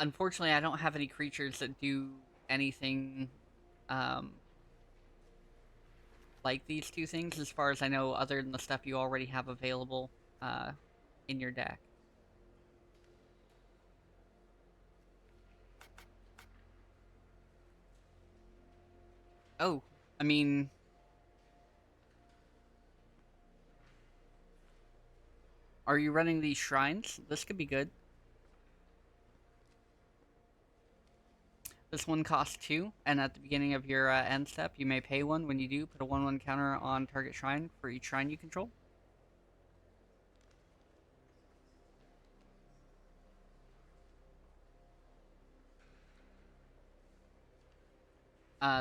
Unfortunately, I don't have any creatures that do anything um, like these two things, as far as I know, other than the stuff you already have available uh, in your deck. Oh, I mean, are you running these shrines? This could be good. This one costs 2, and at the beginning of your end step, you may pay 1. When you do, put a 1/1 counter on target shrine for each shrine you control.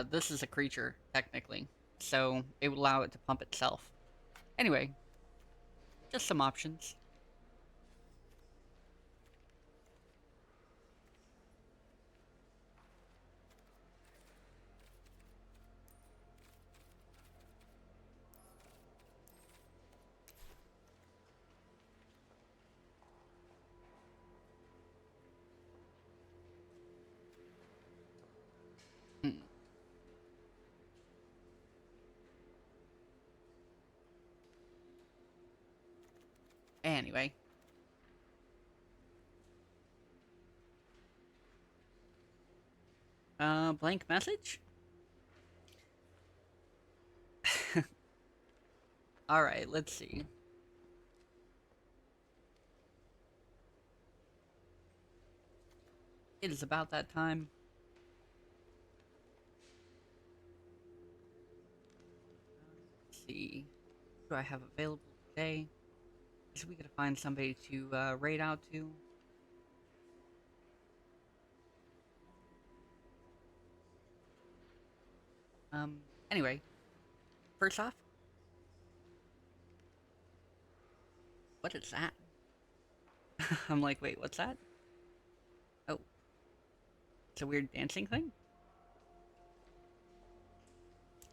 This is a creature, technically, so it would allow it to pump itself. Anyway, just some options. Hmm. Anyway. Blank message? Alright, let's see. It is about that time. Let's see. What do I have available today? So we gotta find somebody to raid out to. Anyway. First off, what is that? I'm like, wait, what's that? Oh, it's a weird dancing thing?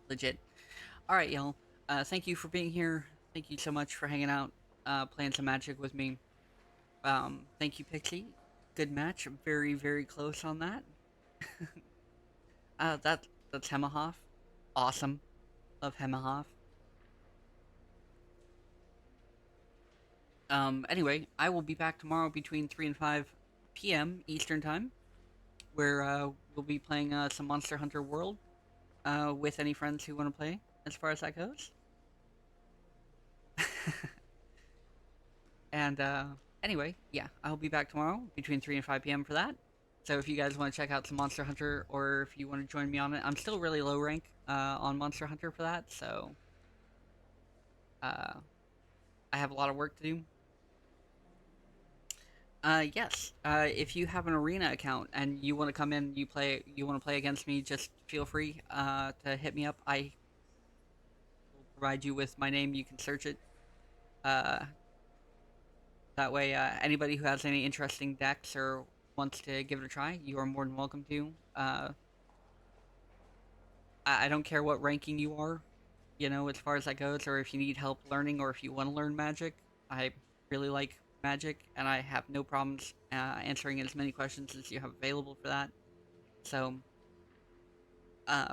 Legit. Alright, y'all. Thank you for being here. Thank you so much for hanging out, playing some Magic with me. Thank you, Pixie. Good match. Very, very close on that. That's Hemahoff. Awesome. Love Hemahoff. Anyway, I will be back tomorrow between 3 and 5 p.m. Eastern Time, where we'll be playing some Monster Hunter World with any friends who want to play, as far as that goes. And anyway, yeah, I'll be back tomorrow between 3 and 5 p.m. for that. So if you guys want to check out some Monster Hunter, or if you want to join me on it, I'm still really low rank on Monster Hunter for that, so uh, I have a lot of work to do. Yes. If you have an arena account and you want to come in, you want to play against me, just feel free to hit me up. I will provide you with my name. You can search it. Uh, that way, anybody who has any interesting decks or wants to give it a try, you are more than welcome to. I don't care what ranking you are, as far as that goes, or if you need help learning, or if you want to learn Magic. I really like Magic, and I have no problems answering as many questions as you have available for that. So,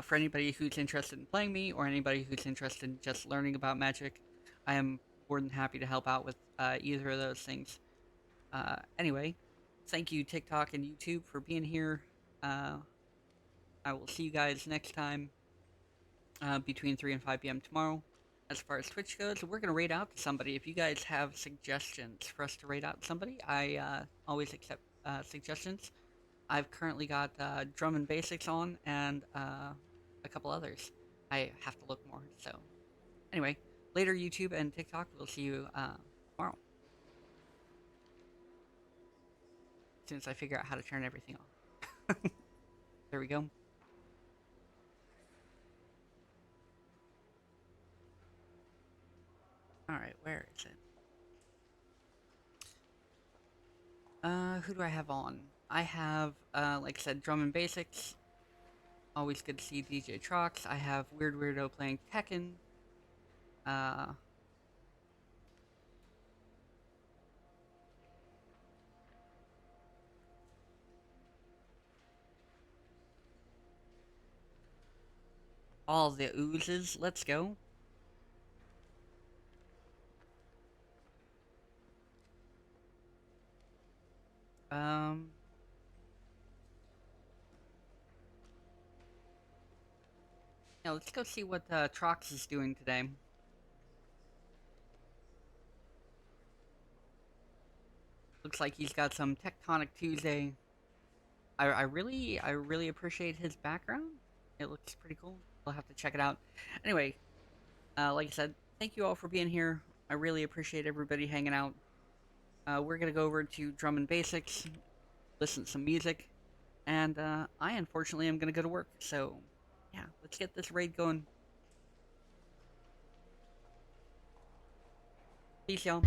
for anybody who's interested in playing me, or anybody who's interested in just learning about Magic, I am more than happy to help out with either of those things. Anyway, thank you, TikTok and YouTube, for being here. I will see you guys next time between 3 and 5 p.m. tomorrow. As far as Twitch goes, we're going to raid out to somebody. If you guys have suggestions for us to raid out somebody, I always accept suggestions. I've currently got Drum and Basics on, and a couple others. I have to look more. So, anyway, later, YouTube and TikTok. We'll see you tomorrow. As soon as I figure out how to turn everything off. There we go. Alright, where is it? Who do I have on? I have, like I said, Drum and Basics. Always good to see DJ Trox. I have Weird Weirdo playing Tekken. All the oozes. Let's go. Yeah, let's go see what Trox is doing today. Looks like he's got some Tectonic Tuesday. I really appreciate his background. It looks pretty cool. We'll have to check it out. Anyway, like I said, thank you all for being here. I really appreciate everybody hanging out. We're gonna go over to Drum and Basics, listen to some music, and I unfortunately am gonna go to work. So, yeah, let's get this raid going. Peace, y'all.